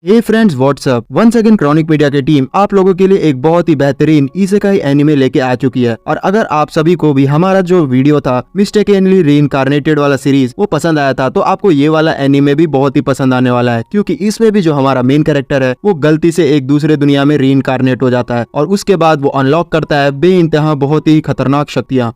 हे friends what's up, once again chronic media की team आप लोगों के लिए एक बहुत ही बेहतरीन इसेकाई एनिमे लेके आ चुकी है। और अगर आप सभी को भी हमारा जो वीडियो था मिस्टेकनली रीइंकार्नेटेड वाला सीरीज वो पसंद आया था, तो आपको ये वाला एनिमे भी बहुत ही पसंद आने वाला है, क्योंकि इसमें भी जो हमारा मेन कैरेक्टर है वो गलती से एक दूसरे दुनिया में रीइंकार्नेट हो जाता है और उसके बाद वो अनलॉक करता है बेइंतहा बहुत ही खतरनाक शक्तियाँ।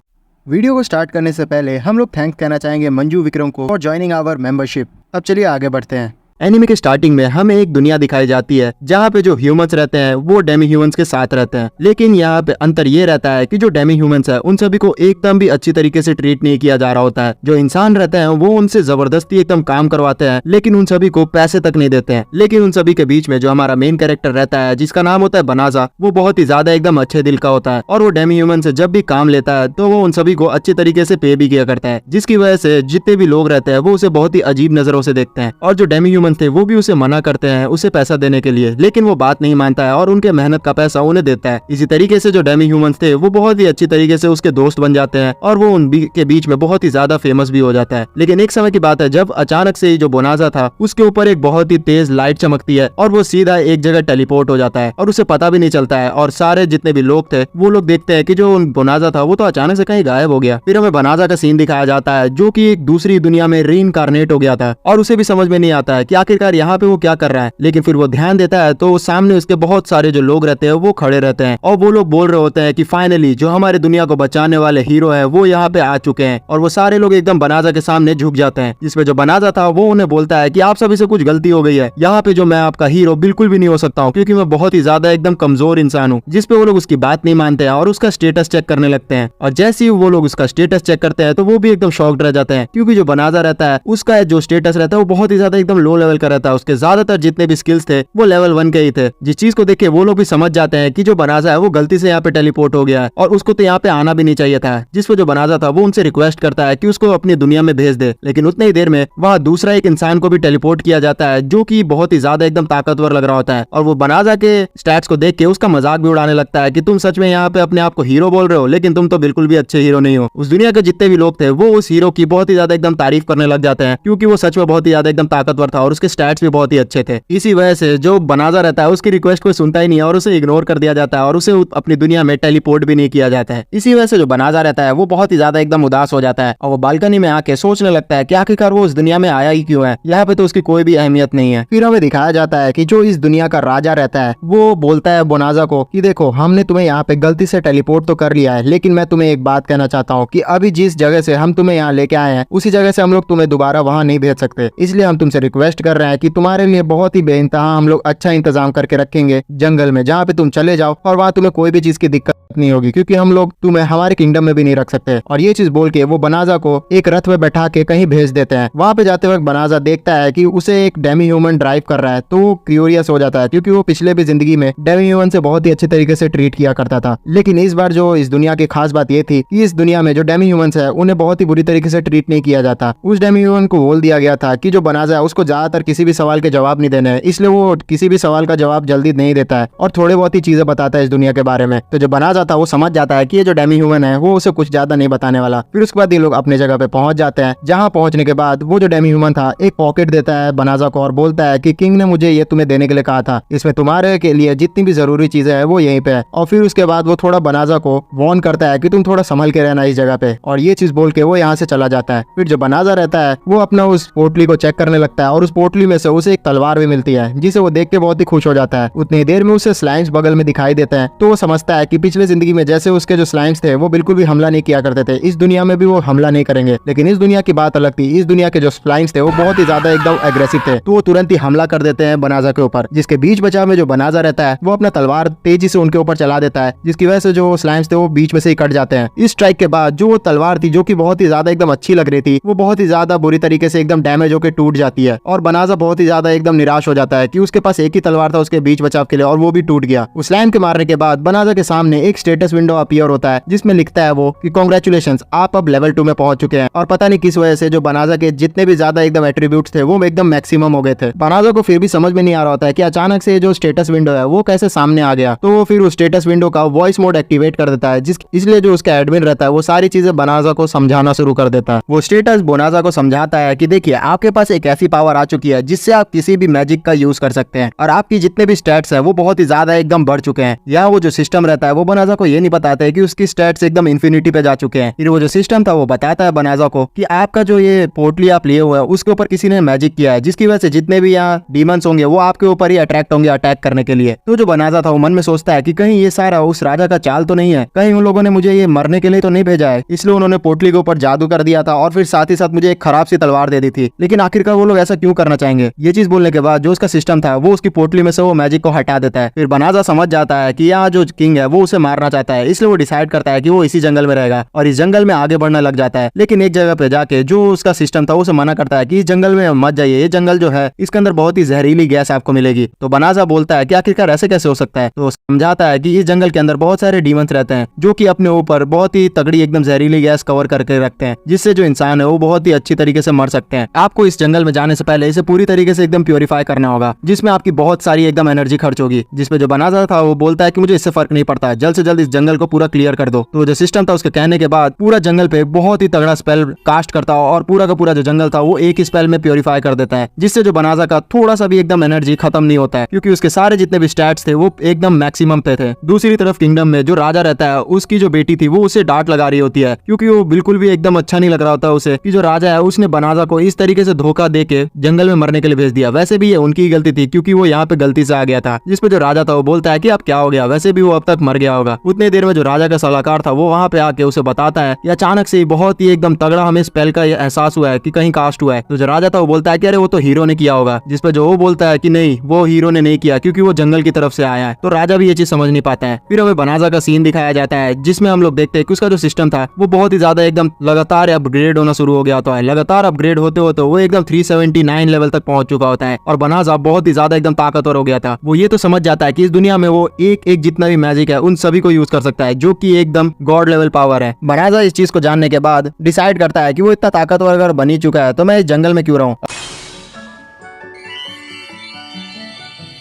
वीडियो को स्टार्ट करने से पहले हम लोग थैंक्स कहना चाहेंगे मंजू विक्रम को फॉर ज्वाइनिंग आवर मेंबरशिप। अब चलिए आगे बढ़ते हैं। एनिमे के स्टार्टिंग में हमें एक दुनिया दिखाई जाती है जहाँ पे जो ह्यूमंस रहते हैं वो डेमी ह्यूमंस के साथ रहते हैं, लेकिन यहाँ पे अंतर ये रहता है कि जो डेमी ह्यूमंस है उन सभी को एकदम भी अच्छी तरीके से ट्रीट नहीं किया जा रहा होता है। जो इंसान रहते हैं वो उनसे जबरदस्ती एकदम काम करवाते हैं, लेकिन उन सभी को पैसे तक नहीं देते हैं। लेकिन उन सभी के बीच में जो हमारा मेन कैरेक्टर रहता है जिसका नाम होता है बनाजा, वो बहुत ही ज्यादा एकदम अच्छे दिल का होता है और वो डेमी ह्यूमन से जब भी काम लेता है तो वो उन सभी को अच्छे तरीके से पे भी किया करता है, जिसकी वजह से जितने भी लोग रहते हैं वो उसे बहुत ही अजीब नजरों से देखते हैं। और जो डेमी ह्यूमन थे वो भी उसे मना करते हैं उसे पैसा देने के लिए, लेकिन वो बात नहीं मानता है और उनके मेहनत का पैसा उन्हें देता है। इसी तरीके से जो डेमी ह्यूमंस थे वो बहुत ही अच्छी तरीके से उसके दोस्त बन जाते हैं और वो के बीच में बहुत ही ज्यादा फेमस भी हो जाता है। लेकिन एक समय की बात है जब अचानक से जो बोनाजा था उसके ऊपर एक बहुत ही तेज लाइट चमकती है और वो सीधा एक जगह टेलीपोर्ट हो जाता है और उसे पता भी नहीं चलता है। और सारे जितने भी लोग थे वो लोग देखते हैं कि जो बोनाजा था वो तो अचानक से कहीं गायब हो गया। फिर हमें बनाजा का सीन दिखाया जाता है जो कि एक दूसरी दुनिया में रीइंकार्नेट हो गया था और उसे भी समझ में नहीं आता है कि आखिरकार यहाँ पे वो क्या कर रहा है। लेकिन फिर वो ध्यान देता है तो सामने उसके बहुत सारे जो लोग रहते हैं वो खड़े रहते हैं और वो लोग बोल रहे होते हैं कि फाइनली जो हमारी दुनिया को बचाने वाले हीरो है वो यहाँ पे आ चुके हैं। और वो सारे लोग एकदम बनाजा के सामने झुक जाते हैं, जिसमें जो बनाजा था वो उन्हें बोलता है कि आप सभी से कुछ गलती हो गई है, यहाँ पे जो मैं आपका हीरो बिल्कुल भी नहीं हो सकता हूँ क्योंकि मैं बहुत ही ज्यादा एकदम कमजोर इंसान हूँ। जिसपे वो लोग उसकी बात नहीं मानते हैं और उसका स्टेटस चेक करने लगते हैं। और जैसे ही वो लोग उसका स्टेटस चेक करते हैं तो वो भी एकदम शॉक्ड रह जाते हैं, क्योंकि जो बनाजा रहता है उसका जो स्टेटस रहता है वो बहुत ही ज्यादा एकदम लो लेवल का रहता है। उसके ज्यादातर जितने भी स्किल्स थे वो लेवल 1 के ही थे, जिस चीज को देख के वो लोग भी समझ जाते हैं कि जो बनाजा है वो गलती से यहाँ पे टेलीपोर्ट हो गया है और उसको तो यहाँ पे आना भी नहीं चाहिए था। जिस पर जो बनाजा था वो उनसे रिक्वेस्ट करता है कि उसको अपनी दुनिया में भेज दे, लेकिन उतनी ही देर में वहाँ दूसरा एक इंसान को भी टेलीपोर्ट किया जाता है जो कि बहुत ही ज्यादा एकदम ताकतवर लग रहा होता है। और वो बनाजा के स्टैट्स को देख के उसका मजाक भी उड़ाने लगता है कि तुम सच में यहाँ पे अपने आप को हीरो बोल रहे हो, लेकिन तुम तो बिल्कुल भी अच्छे हीरो नहीं हो। उस दुनिया के जितने भी लोग थे वो उस हीरो की बहुत ही ज्यादा एकदम तारीफ करने लग जाते हैं, क्योंकि वो सच में बहुत ही ज्यादा एकदम ताकतवर था और उसके स्टैट्स भी बहुत ही अच्छे थे। इसी वजह से जो बनाजा रहता है उसकी रिक्वेस्ट को सुनता ही नहीं है और उसे इग्नोर कर दिया जाता है और उसे अपनी दुनिया में टेलीपोर्ट भी नहीं किया जाता है। इसी वजह से जो बनाजा रहता है वो बहुत ही ज्यादा एकदम उदास हो जाता है और वो बालकनी में आके सोचने लगता है कि आखिरकार वो उस दुनिया में आया ही क्यों है, यहाँ पे तो उसकी कोई भी अहमियत नहीं है। फिर हमें दिखाया जाता है कि जो इस दुनिया का राजा रहता है वो बोलता है बोनाजा को कि देखो हमने तुम्हें यहाँ पे गलती से टेलीपोर्ट तो कर लिया है, लेकिन मैं तुम्हें एक बात कहना चाहता हूँ कि अभी जिस जगह से हम तुम्हें यहाँ लेके आए हैं उसी जगह से हम लोग तुम्हें दोबारा वहाँ नहीं भेज सकते, इसलिए हम तुमसे रिक्वेस्ट कर रहे हैं कि तुम्हारे लिए बहुत ही बेइंतहा हम लोग अच्छा इंतजाम करके रखेंगे जंगल में, जहाँ पे तुम चले जाओ और वहाँ तुम्हें कोई भी चीज की दिक्कत नहीं होगी, क्योंकि हम लोग तुम्हें हमारे किंगडम में भी नहीं रख सकते। और ये चीज बोल के वो बनाजा को एक रथ में बैठा के कहीं भेज देते हैं। वहाँ पे जाते वक्त बनाजा देखता है कि उसे एक डेमी ह्यूमन ड्राइव कर रहा है, तो वो क्यूरियस हो जाता है, क्योंकि वो पिछले भी जिंदगी में डेमी ह्यूमन से बहुत ही अच्छे तरीके से ट्रीट किया करता था। लेकिन इस बार जो इस दुनिया की खास बात ये थी कि इस दुनिया में जो डेमी ह्यूमंस है उन्हें बहुत ही बुरी तरीके से ट्रीट नहीं किया जाता। उस डेमी ह्यूमन को बोल दिया गया था कि जो बनाजा है उसको ज्यादातर किसी भी सवाल के जवाब नहीं देने हैं, इसलिए वो किसी भी सवाल का जवाब जल्दी नहीं देता है और थोड़े बहुत ही चीजें बताता है इस दुनिया के बारे में। तो जो बनाजा था वो समझ जाता है कि ये जो डेमी ह्यूमन है वो उसे कुछ ज्यादा नहीं बताने वाला। फिर उसके बाद ये लोग अपने जगह पे पहुंच जाते हैं, जहां पहुंचने के बाद वो जो डेमी ह्यूमन था एक पॉकेट देता है बनाजा को और बोलता है कि किंग ने मुझे ये तुम्हें देने के लिए कहा था, इसमें तुम्हारे के लिए जितनी भी जरूरी चीजें है वो यहीं पे है। और फिर उसके बाद वो थोड़ा बनाजा को वार्न करता है कि तुम थोड़ा संभल के रहना इस जगह पे, और ये चीज बोल के वो यहाँ से चला जाता है। फिर जो बनाजा रहता है वो अपना उस पोटली को चेक करने लगता है और उस पोटली में से उसे एक तलवार भी मिलती है, जिसे वो देख के बहुत ही खुश हो जाता है। उतनी देर में उसे स्लाइम्स बगल में दिखाई देते हैं, तो वो समझता है कि पिछले जिंदगी में जैसे उसके जो स्लाइम्स थे वो बिल्कुल भी हमला नहीं किया करते थे, इस दुनिया में भी वो हमला नहीं करेंगे। लेकिन इस दुनिया की बात अलग थी, इस दुनिया के जो स्लाइम्स थे वो बहुत ही ज्यादा एकदम एग्रेसिव थे, तो वो तुरंत ही हमला कर देते हैं बनाजा के ऊपर। जिसके बीच बचाव में जो बनाजा रहता है वो अपना तलवार तेजी से उनके ऊपर चला देता है, जिसकी वजह से जो स्लाइम्स थे वो बीच में से ही कट जाते हैं। इस स्ट्राइक के बाद जो वो तलवार थी जो की बहुत ही ज्यादा एकदम अच्छी लग रही थी वो बहुत ही ज्यादा बुरी तरीके से एकदम डैमेज होकर टूट जाती है और बनाजा बहुत ही ज्यादा एकदम निराश हो जाता है कि उसके पास एक ही तलवार था उसके बीच बचाव के लिए और वो भी टूट गया। उस स्लाइम के मारने के बाद बनाजा के सामने एक एक स्टेटस विंडो अपीयर होता है जिसमें लिखता है वो कि कांग्रेचुलेशंस, आप अब लेवल 2 में पहुंच चुके हैं। और पता नहीं किस वजह से जो बनाजा के जितने भी ज्यादा एकदम एट्रीब्यूट्स थे वो एकदम मैक्सिमम हो गए थे। बनाजा को फिर भी समझ में नहीं आ रहा होता है कि अचानक से जो स्टेटस विंडो है वो कैसे सामने आ गया। तो वो फिर उस स्टेटस विंडो का वॉइस मोड एक्टिवेट कर देता है, इसलिए जो उसका एडमिन रहता है वो सारी चीजें बनाजा को समझाना शुरू कर देता है। वो स्टेटस बनाजा को समझाता है कि देखिए, आपके पास एक ऐसी पावर आ चुकी है जिससे आप किसी भी मैजिक का यूज कर सकते हैं और आपकी जितने भी स्टैट्स है वो बहुत ही ज्यादा एकदम बढ़ चुके हैं। यहाँ वो जो सिस्टम रहता है वो बनाजा को ये नहीं बताता है कि उसकी स्टैट्स एकदम इन्फिनिटी पे जा चुके हैं। फिर वो जो सिस्टम था वो बताता है बनाजा को कि आपका जो ये पोटली आप लिए हुए हैं उसके ऊपर किसी ने मैजिक किया है, जिसकी वजह से जितने भी यहाँ डीमंस होंगे वो आपके ऊपर ही अट्रैक्ट होंगे अटैक करने के लिए। तो जो बनाजा था वो मन में सोचता है कि कहीं ये सारा उस राजा का चाल तो नहीं है, कहीं उन लोगों ने मुझे ये मरने के लिए तो नहीं भेजा है, इसलिए उन्होंने पोटली के ऊपर जादू कर दिया था और फिर साथ ही साथ मुझे एक खराब सी तलवार दे दी थी। लेकिन आखिरकार वो लोग ऐसा क्यों करना चाहेंगे? ये चीज बोलने के बाद जो उसका सिस्टम था वो उसकी पोटली में से वो मैजिक को हटा देता है। फिर बनाजा समझ जाता है कि यहाँ जो किंग है वो उसे मारना चाहता है, इसलिए वो डिसाइड करता है कि वो इसी जंगल में रहेगा और इस जंगल में आगे बढ़ने लग जाता है। लेकिन एक जगह पे जाके जो उसका सिस्टम था उसे मना करता है कि इस जंगल में मत जाइए, ये जंगल जो है इसके अंदर बहुत ही जहरीली गैस आपको मिलेगी। तो बनाजा बोलता है कि आखिरकार ऐसे कैसे हो सकता है? तो समझाता है कि इस जंगल के अंदर बहुत सारे डीमंस रहते हैं जो कि अपने ऊपर बहुत ही तगड़ी एकदम जहरीली गैस कवर करके रखते हैं, जिससे जो इंसान है वो बहुत ही अच्छी तरीके से मर सकते हैं। आपको इस जंगल में जाने से पहले इसे पूरी तरीके से एकदम प्योरीफाई करना होगा, जिसमें आपकी बहुत सारी एकदम एनर्जी खर्च होगी। जिसपे जो बनाजा था वो बोलता है कि मुझे इससे फर्क नहीं पड़ता, जल्द से जल्द इस जंगल को पूरा क्लियर कर दो। तो जो सिस्टम था उसके कहने के बाद पूरा जंगल पे बहुत ही तगड़ा स्पेल कास्ट करता है और पूरा का पूरा जो जंगल था वो एक ही स्पेल में प्योरीफाई कर देता है, जिससे जो बनाजा का थोड़ा सा भी एकदम एनर्जी खत्म नहीं होता है, क्योंकि उसके सारे जितने भी स्टैट्स थे वो एकदम मैक्सिमम पे थे। दूसरी तरफ किंगडम में जो राजा रहता है उसकी जो बेटी थी वो उसे डांट लगा रही होती है, क्योंकि वो बिल्कुल भी एकदम अच्छा नहीं लग रहा होता उसे कि जो राजा है उसने बनाजा को इस तरीके से धोखा दे के जंगल में मरने के लिए भेज दिया। वैसे भी ये उनकी गलती थी क्योंकि वो यहाँ पे गलती से आ गया था। जिसपे जो राजा था वो बोलता है कि अब क्या हो गया, वैसे भी वो अब तक मर गया होगा। उतनी देर में जो राजा का सलाहकार था वो वहाँ पे आके उसे बताता है कि अचानक से बहुत ही एकदम तगड़ा हमें स्पेल का एहसास हुआ है कि कहीं कास्ट हुआ है। तो जो राजा था वो बोलता है कि अरे वो तो हीरो ने किया होगा, जिसपे जो वो बोलता है कि नहीं, वो हीरो ने नहीं किया क्योंकि वो जंगल की तरफ से आया है। तो राजा भी ये चीज समझ नहीं पाता है। फिर हमें बनाजा का सीन दिखाया जाता है जिसमें हम लोग देखते हैं कि उसका जो सिस्टम था वो बहुत ही ज्यादा एकदम लगातार अपग्रेड होना शुरू हो गया होता है। लगातार अपग्रेड होते होते वो एकदम 379 लेवल तक पहुंच चुका होता है और बनाजा बहुत ही ज्यादा एकदम ताकतवर हो गया था। वो ये तो समझ जाता है कि इस दुनिया में वो एक एक जितना भी मैजिक है उन सभी को यूज कर सकता है, जो कि एकदम गॉड लेवल पावर है। बनाजा इस चीज को जानने के बाद डिसाइड करता है कि वो इतना ताकतवर अगर बन ही चुका है तो मैं इस जंगल में क्यों रहूं।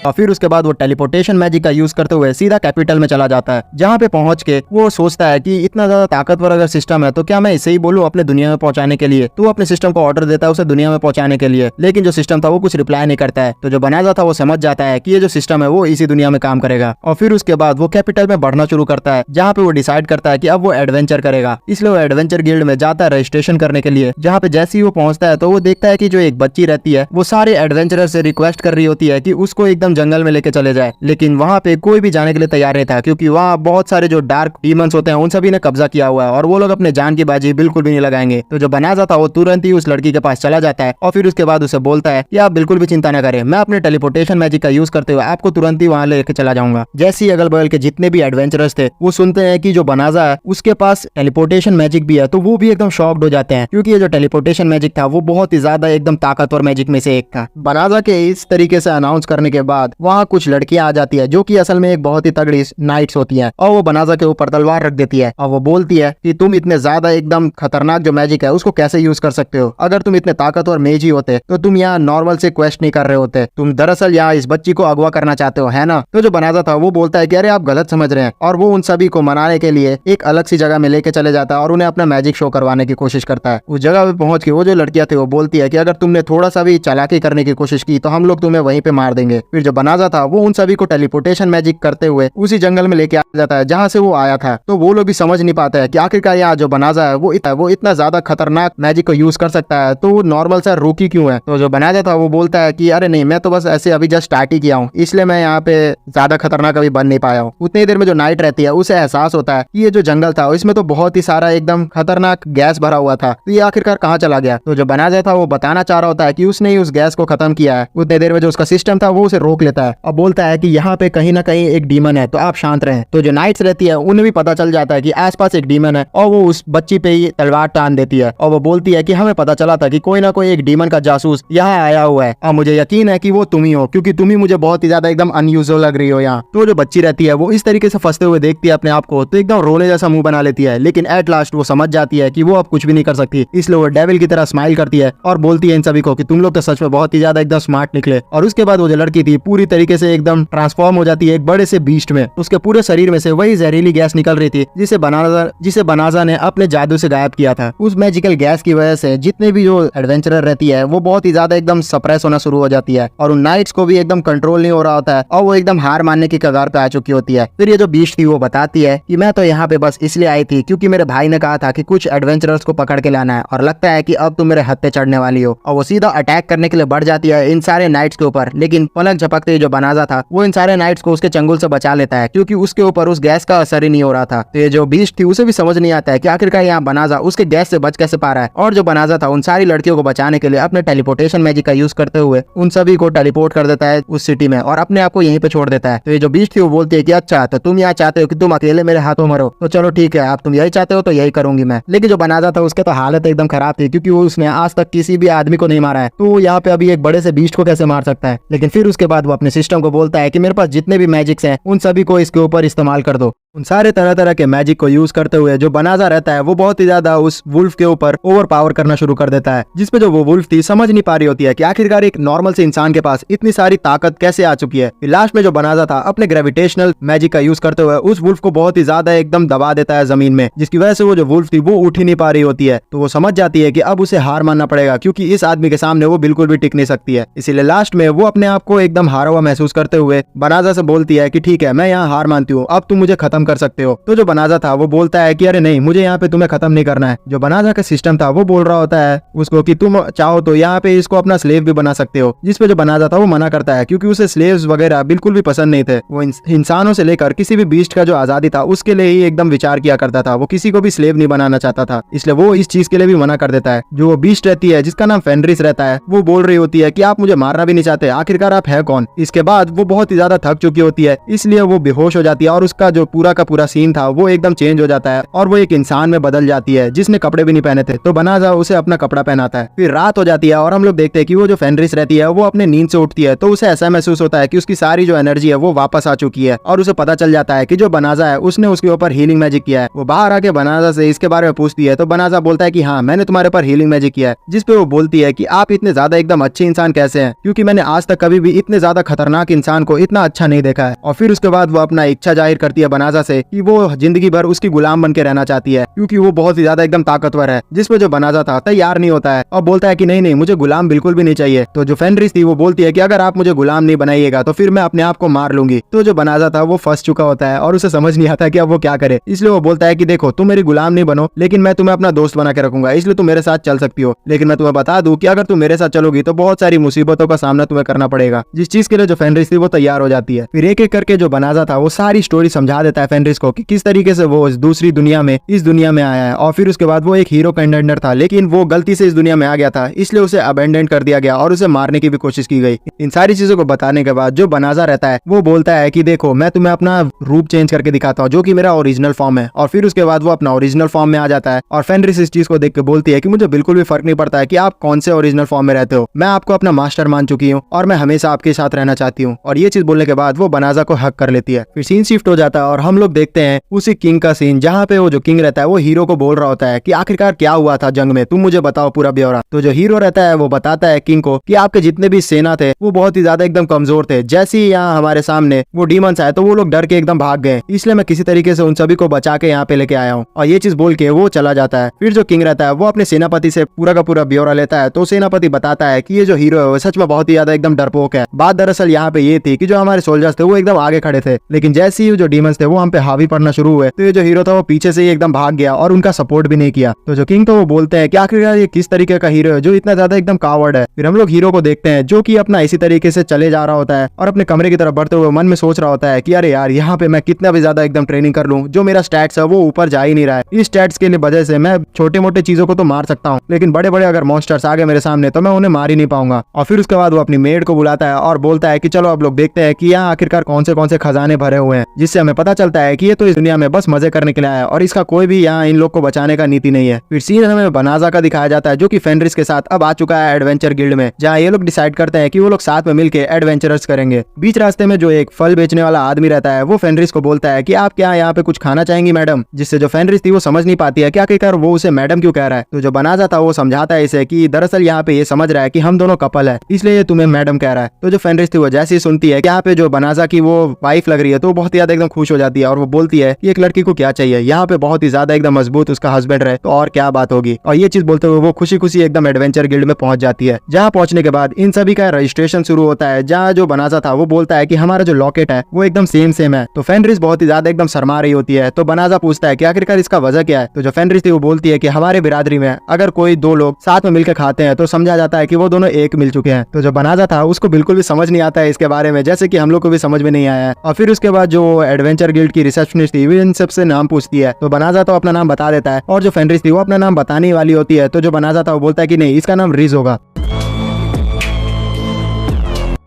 और फिर उसके बाद वो टेलीपोर्टेशन मैजिक का यूज करते हुए सीधा कैपिटल में चला जाता है, जहाँ पे पहुंच के वो सोचता है कि इतना ज्यादा ताकतवर अगर सिस्टम है तो क्या मैं इसे ही बोलूं अपने दुनिया में पहुंचाने के लिए। तो वो अपने सिस्टम को ऑर्डर देता है उसे दुनिया में पहुंचाने के लिए, लेकिन जो सिस्टम था वो कुछ रिप्लाई नहीं करता है। तो जो बनाजा था वो समझ जाता है कि ये जो सिस्टम है वो इसी दुनिया में काम करेगा। और फिर उसके बाद वो कैपिटल में बढ़ना शुरू करता है, जहाँ पे वो डिसाइड करता है कि अब वो एडवेंचर करेगा। इसलिए वो एडवेंचर गिल्ड में जाता है रजिस्ट्रेशन करने के लिए, जहाँ पे जैसे ही वो पहुंचता है तो वो देखता है कि जो एक बच्ची रहती है वो सारे एडवेंचरर से रिक्वेस्ट कर रही होती है कि उसको एकदम जंगल में लेके चले जाए, लेकिन वहाँ पे कोई भी जाने के लिए तैयार नहीं था, क्योंकि वहाँ बहुत सारे जो डार्क डीमंस होते हैं उन सभी ने कब्जा किया हुआ है और वो लोग अपने जान की बाजी बिल्कुल भी नहीं लगाएंगे। तो जो बनाजा था वो तुरंत ही उस लड़की के पास चला जाता है और फिर उसके बाद उसे बोलता है कि आप बिल्कुल भी चिंता न करें, मैं अपने टेलीपोर्टेशन मैजिक का यूज करते हुए आपको तुरंत ही वहाँ लेके चला जाऊंगा। जैसे ही अगल बगल के जितने भी एडवेंचरर्स थे वो सुनते हैं कि जो बनाजा है उसके पास टेलीपोर्टेशन मैजिक भी है, तो वो भी एकदम शॉक्ड हो जाते हैं, क्योंकि ये जो टेलीपोर्टेशन मैजिक था वो बहुत ही ज्यादा एकदम ताकतवर मैजिक में से एक था। बनाजा के इस तरीके से अनाउंस करने के बाद वहाँ कुछ लड़कियां आ जाती है जो कि असल में एक बहुत ही तगड़ी नाइट्स होती हैं, और वो बनाजा के ऊपर तलवार रख देती है और वो बोलती है कि तुम इतने ज्यादा एकदम खतरनाक जो मैजिक है उसको कैसे यूज कर सकते हो। अगर तुम इतने ताकतवर मेज ही होते तो तुम यहाँ नॉर्मल से क्वेस्ट नहीं कर रहे होते, तुम दरअसल यहाँ इस बच्ची को अगवा करना चाहते हो, है ना। तो जो बनाजा था वो बोलता है कि अरे आप गलत समझ रहे हैं, और वो उन सभी को मनाने के लिए एक अलग सी जगह में लेके चले जाता है और उन्हें अपना मैजिक शो करवाने की कोशिश करता है। उस जगह पे पहुंच के वो जो लड़कियां थी वो बोलती है कि अगर तुमने थोड़ा सा भी चालाकी करने की कोशिश की तो हम लोग तुम्हें वहीं पे मार देंगे। फिर जो बनाजा था वो उन सभी को टेलीपोर्टेशन मैजिक करते हुए उसी जंगल में लेके आ जाता है जहाँ से वो आया था। तो वो लोग भी समझ नहीं पाते हैं कि आखिरकार यहाँ जो बनाजा है वो इतना ज्यादा खतरनाक मैजिक को यूज कर सकता है, तो वो नॉर्मल सा रूकी क्यों है। तो जो बनाजा था वो बोलता है कि अरे नहीं, मैं तो बस ऐसे अभी जस्ट स्टार्ट ही किया हूँ, इसलिए मैं यहाँ पे ज्यादा खतरनाक अभी बन नहीं पाया हूँ। उतनी देर में जो नाइट रहती है उसे एहसास होता है कि ये जो जंगल था इसमें तो बहुत ही सारा एकदम खतरनाक गैस भरा हुआ था, तो ये आखिरकार कहाँ चला गया। तो जो बनाजा था वो बताना चाह रहा होता है कि उसने ही उस गैस को खत्म किया है। उतनी देर में जो उसका सिस्टम था वो उसे रोक रोक लेता है और बोलता है कि यहाँ पे कहीं ना कहीं एक डीमन है, तो आप शांत रहें। तो जो नाइट्स रहती है उन्हें भी पता चल जाता है कि आसपास एक डीमन है और वो उस बच्ची पे ही तलवार टान देती है और वो बोलती है कि हमें पता चला था कि कोई ना कोई एक डीमन का जासूस यहाँ आया हुआ है और मुझे यकीन है कि वो तुम ही हो, क्योंकि तुम ही मुझे बहुत ही ज्यादा एकदम अनयूजुअल लग रही हो यहाँ। तो जो बच्ची रहती है वो इस तरीके से फंसते हुए देखती है अपने आप को, तो एकदम रोने जैसा मुंह बना लेती है, लेकिन एट लास्ट वो समझ जाती है कि वो अब कुछ भी नहीं कर सकती, इसलिए वो डेविल की तरह स्माइल करती है और बोलती है इन सभी को कि तुम लोग तो सच में बहुत ही ज्यादा एकदम स्मार्ट निकले। और उसके बाद वो जो लड़की थी पूरी तरीके से एकदम ट्रांसफॉर्म हो जाती है एक बड़े से बीस्ट में। उसके पूरे शरीर में से वही जहरीली गैस निकल रही थी जिसे बनाजा ने अपने जादू से गायब किया था। उस मैजिकल गैस की वजह से जितने भी जो एडवेंचरर रहती है वो बहुत ही ज्यादा एकदम सप्रेस होना शुरू हो जाती है और उन नाइट्स को भी एकदम कंट्रोल नहीं हो रहा होता है और वो एकदम हार मानने की कगार पे आ चुकी होती है। फिर ये जो बीस्ट थी वो बताती है कि मैं तो यहाँ पे बस इसलिए आई थी क्योंकि मेरे भाई ने कहा था कि कुछ एडवेंचरर्स को पकड़ के लाना है और लगता है कि अब तुम मेरे हद पे चढ़ने वाली हो। और वो सीधा अटैक करने के लिए बढ़ जाती है इन सारे नाइट्स के ऊपर, लेकिन पलक झपकते ही जो बनाजा था वो इन सारे नाइट्स को उसके चंगुल से बचा लेता है क्योंकि उसके ऊपर उस गैस का असर ही नहीं हो रहा था। तो ये जो बीस्ट थी उसे भी समझ नहीं आता है कि आखिरकार यहाँ बनाजा उसके गैस से बच कैसे पा रहा है। और जो बनाजा था उन सारी लड़कियों को बचाने के लिए अपने टेलीपोर्टेशन मैजिक का यूज करते हुए उन सभी को टेलीपोर्ट कर देता है उस सिटी में और अपने आप को यहीं पे छोड़ देता है। तो ये जो बीस्ट थी वो बोलती है कि अच्छा तो तुम यहाँ चाहते हो कि तुम अकेले मेरे हाथों मरो, तो चलो ठीक है, आप तुम यही चाहते हो तो यही करूंगी मैं। लेकिन जो बनाजा था उसके तो हालत एकदम खराब थी क्योंकि वो उसने आज तक किसी भी आदमी को नहीं मारा है, तो यहाँ पे अभी एक बड़े से बीस्ट को कैसे मार सकता है। लेकिन फिर उसके बाद वो अपने सिस्टम को बोलता है कि मेरे पास जितने भी मैजिक्स हैं उन सभी को इसके ऊपर इस्तेमाल कर दो। उन सारे तरह तरह के मैजिक को यूज करते हुए जो बनाजा रहता है वो बहुत ही ज्यादा उस वुल्फ के ऊपर ओवर पावर करना शुरू कर देता है, जिसपे जो वो वुल्फ थी समझ नहीं पा रही होती है कि आखिरकार एक नॉर्मल से इंसान के पास इतनी सारी ताकत कैसे आ चुकी है। फिर लास्ट में जो बनाजा था अपने ग्रेविटेशनल मैजिक का यूज करते हुए उस वुल्फ को बहुत ही ज्यादा एकदम दबा देता है जमीन में, जिसकी वजह से वो जो वुल्फ थी वो उठ ही नहीं पा रही होती है। तो वो समझ जाती है कि अब उसे हार मानना पड़ेगा क्योंकि इस आदमी के सामने वो बिल्कुल भी टिक नहीं सकती है। इसीलिए लास्ट में वो अपने आप को एकदम हारा हुआ महसूस करते हुए बनाजा से बोलती है कि ठीक है, मैं यहाँ हार मानती हूँ, अब तुम मुझे खत्म कर सकते हो। तो जो बनाजा था वो बोलता है कि अरे नहीं, मुझे यहाँ पे तुम्हें खत्म नहीं करना है। जो बनाजा का सिस्टम था वो बोल रहा होता है उसको कि तुम चाहो तो यहाँ पे इसको अपना स्लेव भी बना सकते हो, जिसपे जो बनाजा था वो मना करता है क्योंकि उसे स्लेव्स वगैरह बिल्कुल भी पसंद नहीं थे। वो इंसानों से लेकर किसी भी बीस्ट का जो आजादी था उसके लिए ही एकदम विचार किया करता था, वो किसी को भी स्लेव नहीं बनाना चाहता था, इसलिए वो इस चीज के लिए भी मना कर देता है। जो वो बीस्ट रहती है जिसका नाम फेनरिस रहता है वो बोल रही होती है कि आप मुझे मारना भी नहीं चाहते, आखिरकार आप है कौन। इसके बाद वो बहुत ही ज्यादा थक चुकी होती है इसलिए वो बेहोश हो जाती है और उसका जो पूरा का पूरा सीन था वो एकदम चेंज हो जाता है और वो एक इंसान में बदल जाती है जिसने कपड़े भी नहीं पहने थे। तो बनाजा उसे अपना कपड़ा पहनाता है। फिर रात हो जाती है और हम लोग देखते हैं कि वो जो फेनरिस रहती है वो अपने नींद से उठती है, तो उसे ऐसा महसूस होता है कि उसकी सारी जो एनर्जी है वो वापस आ चुकी है और उसे पता चल जाता है कि जो बनाजा है उसने उसके ऊपर हीलिंग मैजिक किया है। वो बाहर आके बनाजा से इसके बारे में पूछती है तो बनाजा बोलता है कि हाँ, मैंने तुम्हारे ऊपर हीलिंग मैजिक किया है, जिसपे वो बोलती है कि आप इतने ज्यादा एकदम अच्छे इंसान कैसे हैं, क्योंकि मैंने आज तक कभी भी इतने ज्यादा खतरनाक इंसान को इतना अच्छा नहीं देखा है। और फिर उसके बाद वो अपना इच्छा जाहिर करती है बनाजा से कि वो जिंदगी भर उसकी गुलाम बन के रहना चाहती है क्योंकि वो बहुत ही ज्यादा एकदम ताकतवर है, जिसपे जो बनाजा था तैयार नहीं होता है और बोलता है कि नहीं नहीं, मुझे गुलाम बिल्कुल भी नहीं चाहिए। तो जो फेनरिस थी वो बोलती है कि अगर आप मुझे गुलाम नहीं बनाइएगा तो फिर मैं अपने आप को मार लूंगी। तो जो बनाजा था वो फंस चुका होता है और उसे समझ नहीं आता कि अब वो क्या करे, इसलिए वो बोलता है कि देखो, तुम मेरी गुलाम नहीं बनो, लेकिन मैं तुम्हें अपना दोस्त बना के रखूंगा, इसलिए तुम मेरे साथ चल सकती हो। लेकिन मैं तुम्हें बता दूं कि अगर तुम मेरे साथ चलोगी तो बहुत सारी मुसीबतों का सामना तुम्हें करना पड़ेगा, जिस चीज के लिए जो फेनरिस थी वो तैयार हो जाती है। फिर एक एक करके जो बनाजा था वो सारी स्टोरी समझा देता है फेनरिस को कि किस तरीके से वो दूसरी दुनिया में इस दुनिया में आया है। और फिर उसके बाद वो एक हीरो कंटेंडर था, लेकिन वो गलती से इस दुनिया में आ गया था, इसलिए उसे अबेंडन कर दिया गया और उसे मारने की भी कोशिश की गई। इन सारी चीजों को बताने के बाद जो बनाजा रहता है वो बोलता है कि देखो, मैं तुम्हें अपना रूप चेंज करके दिखाता हूँ जो कि मेरा ओरिजिनल फॉर्म है। और फिर उसके बाद वो अपना ओरिजिनल फॉर्म में आ जाता है और फेनरिस इस चीज को देख के बोलती है कि मुझे बिल्कुल भी फर्क नहीं पड़ता है कि आप कौन से ओरिजिनल फॉर्म में रहते हो, मैं आपको अपना मास्टर मान चुकी हूँ और मैं हमेशा आपके साथ रहना चाहती हूँ। और ये चीज बोलने के बाद वो बनाजा को हक कर लेती है। फिर सीन शिफ्ट हो जाता है और हम लोग देखते हैं उसी किंग का सीन, जहाँ पे वो जो किंग रहता है वो हीरो को बोल रहा होता है कि आखिरकार क्या हुआ था जंग में, तुम मुझे बताओ पूरा ब्यौरा। तो जो हीरो रहता है वो बताता है किंग को कि आपके जितने भी सेना थे वो बहुत ही ज्यादा एकदम कमजोर थे, जैसे ही यहाँ हमारे सामने वो डीमंस आए तो वो लोग डर के एकदम भाग गए, इसलिए मैं किसी तरीके से उन सभी को बचा के यहाँ पे लेके आया हूँ। और ये चीज बोल के वो चला जाता है। फिर जो किंग रहता है वो अपने सेनापति से पूरा का पूरा ब्यौरा लेता है, तो सेनापति बताता है कि ये जो हीरो है वो सच में बहुत ही ज्यादा एकदम डरपोक है। बात दरअसल यहाँ पे ये थी कि जो हमारे सोल्जर्स थे वो एकदम आगे खड़े थे, लेकिन जैसे ही जो डीमंस थे वो हम पे हावी पड़ना शुरू हुए तो ये जो हीरो था वो पीछे से ही एकदम भाग गया और उनका सपोर्ट भी नहीं किया। तो जो किंग तो वो बोलते हैं कि आखिरकार ये किस तरीके का हीरो है जो इतना ज्यादा एकदम कावर्ड है। फिर हम लोग हीरो को देखते हैं जो कि अपना इसी तरीके से चले जा रहा होता है और अपने कमरे की तरफ बढ़ते हुए मन में सोच रहा होता है कि अरे यार यहाँ पे मैं कितना भी ज्यादा एकदम ट्रेनिंग कर लूं, जो मेरा स्टैट्स है वो ऊपर जा ही नहीं रहा है। इस स्टैट्स के लिए वजह से मैं छोटे मोटे चीजों को तो मार सकता हूँ, लेकिन बड़े बड़े अगर मॉन्स्टर्स आ गए मेरे सामने तो मैं उन्हें मार ही नहीं पाऊंगा। और फिर उसके बाद वो अपनी मेड को बुलाता है और बोलता है कि चलो अब लोग देखते हैं कि यहाँ आखिरकार कौन से खजाने भरे हुए हैं, जिससे हमें पता चलता है कि ये तो इस दुनिया में बस मजे करने के लिए आया है और इसका कोई भी यहाँ इन लोग को बचाने का नीति नहीं है। फिर सीन हमें बनाजा का दिखाया जाता है जो कि फेनरिस के साथ अब आ चुका है एडवेंचर गिल्ड में, जहाँ ये लोग डिसाइड करते हैं कि वो लोग साथ में मिलकर एडवेंचरस करेंगे। बीच रास्ते में जो एक फल बेचने वाला आदमी रहता है वो फेनरिस को बोलता है कि आप क्या यहाँ पे कुछ खाना चाहेंगी मैडम, जिससे जो फेनरिस थी वो समझ नहीं पाती है कि आखिरकार वो उसे मैडम क्यों कह रहा है। तो जो बनाजा था वो समझाता है इसे कि दरअसल यहाँ पे ये समझ रहा है कि हम दोनों कपल है, इसलिए ये तुम्हें मैडम कह रहा है। तो जो फेनरिस थी वो जैसे ही सुनती है कि यहाँ पे जो बनाजा की वो वाइफ लग रही है तो बहुत ही ज्यादा एकदम खुश हो जाती है और वो बोलती है कि एक लड़की को क्या चाहिए, यहाँ पे बहुत ही ज्यादा एकदम मजबूत उसका हस्बैंड रहे तो और क्या बात होगी। और ये चीज बोलते हुए वो खुशी खुशी एकदम एडवेंचर गिल्ड में पहुंच जाती है। जहाँ पहुंचने के बाद इन सभी का रजिस्ट्रेशन शुरू होता है, जहाँ जो बनाजा था वो बोलता है कि हमारा जो लॉकेट है वो एकदम सेम है। तो फेनरिस बहुत ही ज्यादा एकदम शर्मा रही होती है। तो बनाजा पूछता है कि आखिरकार इसका वजह क्या है। तो जो फेनरिस थी वो बोलती है कि हमारे बिरादरी में अगर कोई दो लोग साथ में मिलकर खाते हैं तो समझा जाता है कि वो दोनों एक मिल चुके हैं। तो जो बनाजा था उसको बिल्कुल भी समझ नहीं आता है इसके बारे में, जैसे कि हम लोग को भी समझ में नहीं आया है। और फिर उसके बाद जो एडवेंचर गिल्ड की रिसेप्शनिस्ट थी वो इन सबसे नाम पूछती है। तो बनाजा तो अपना नाम बता देता है और जो फेनरिस थी वो अपना नाम बताने वाली होती है। तो जो बनाजा था वो बोलता है कि नहीं, इसका नाम रिज होगा।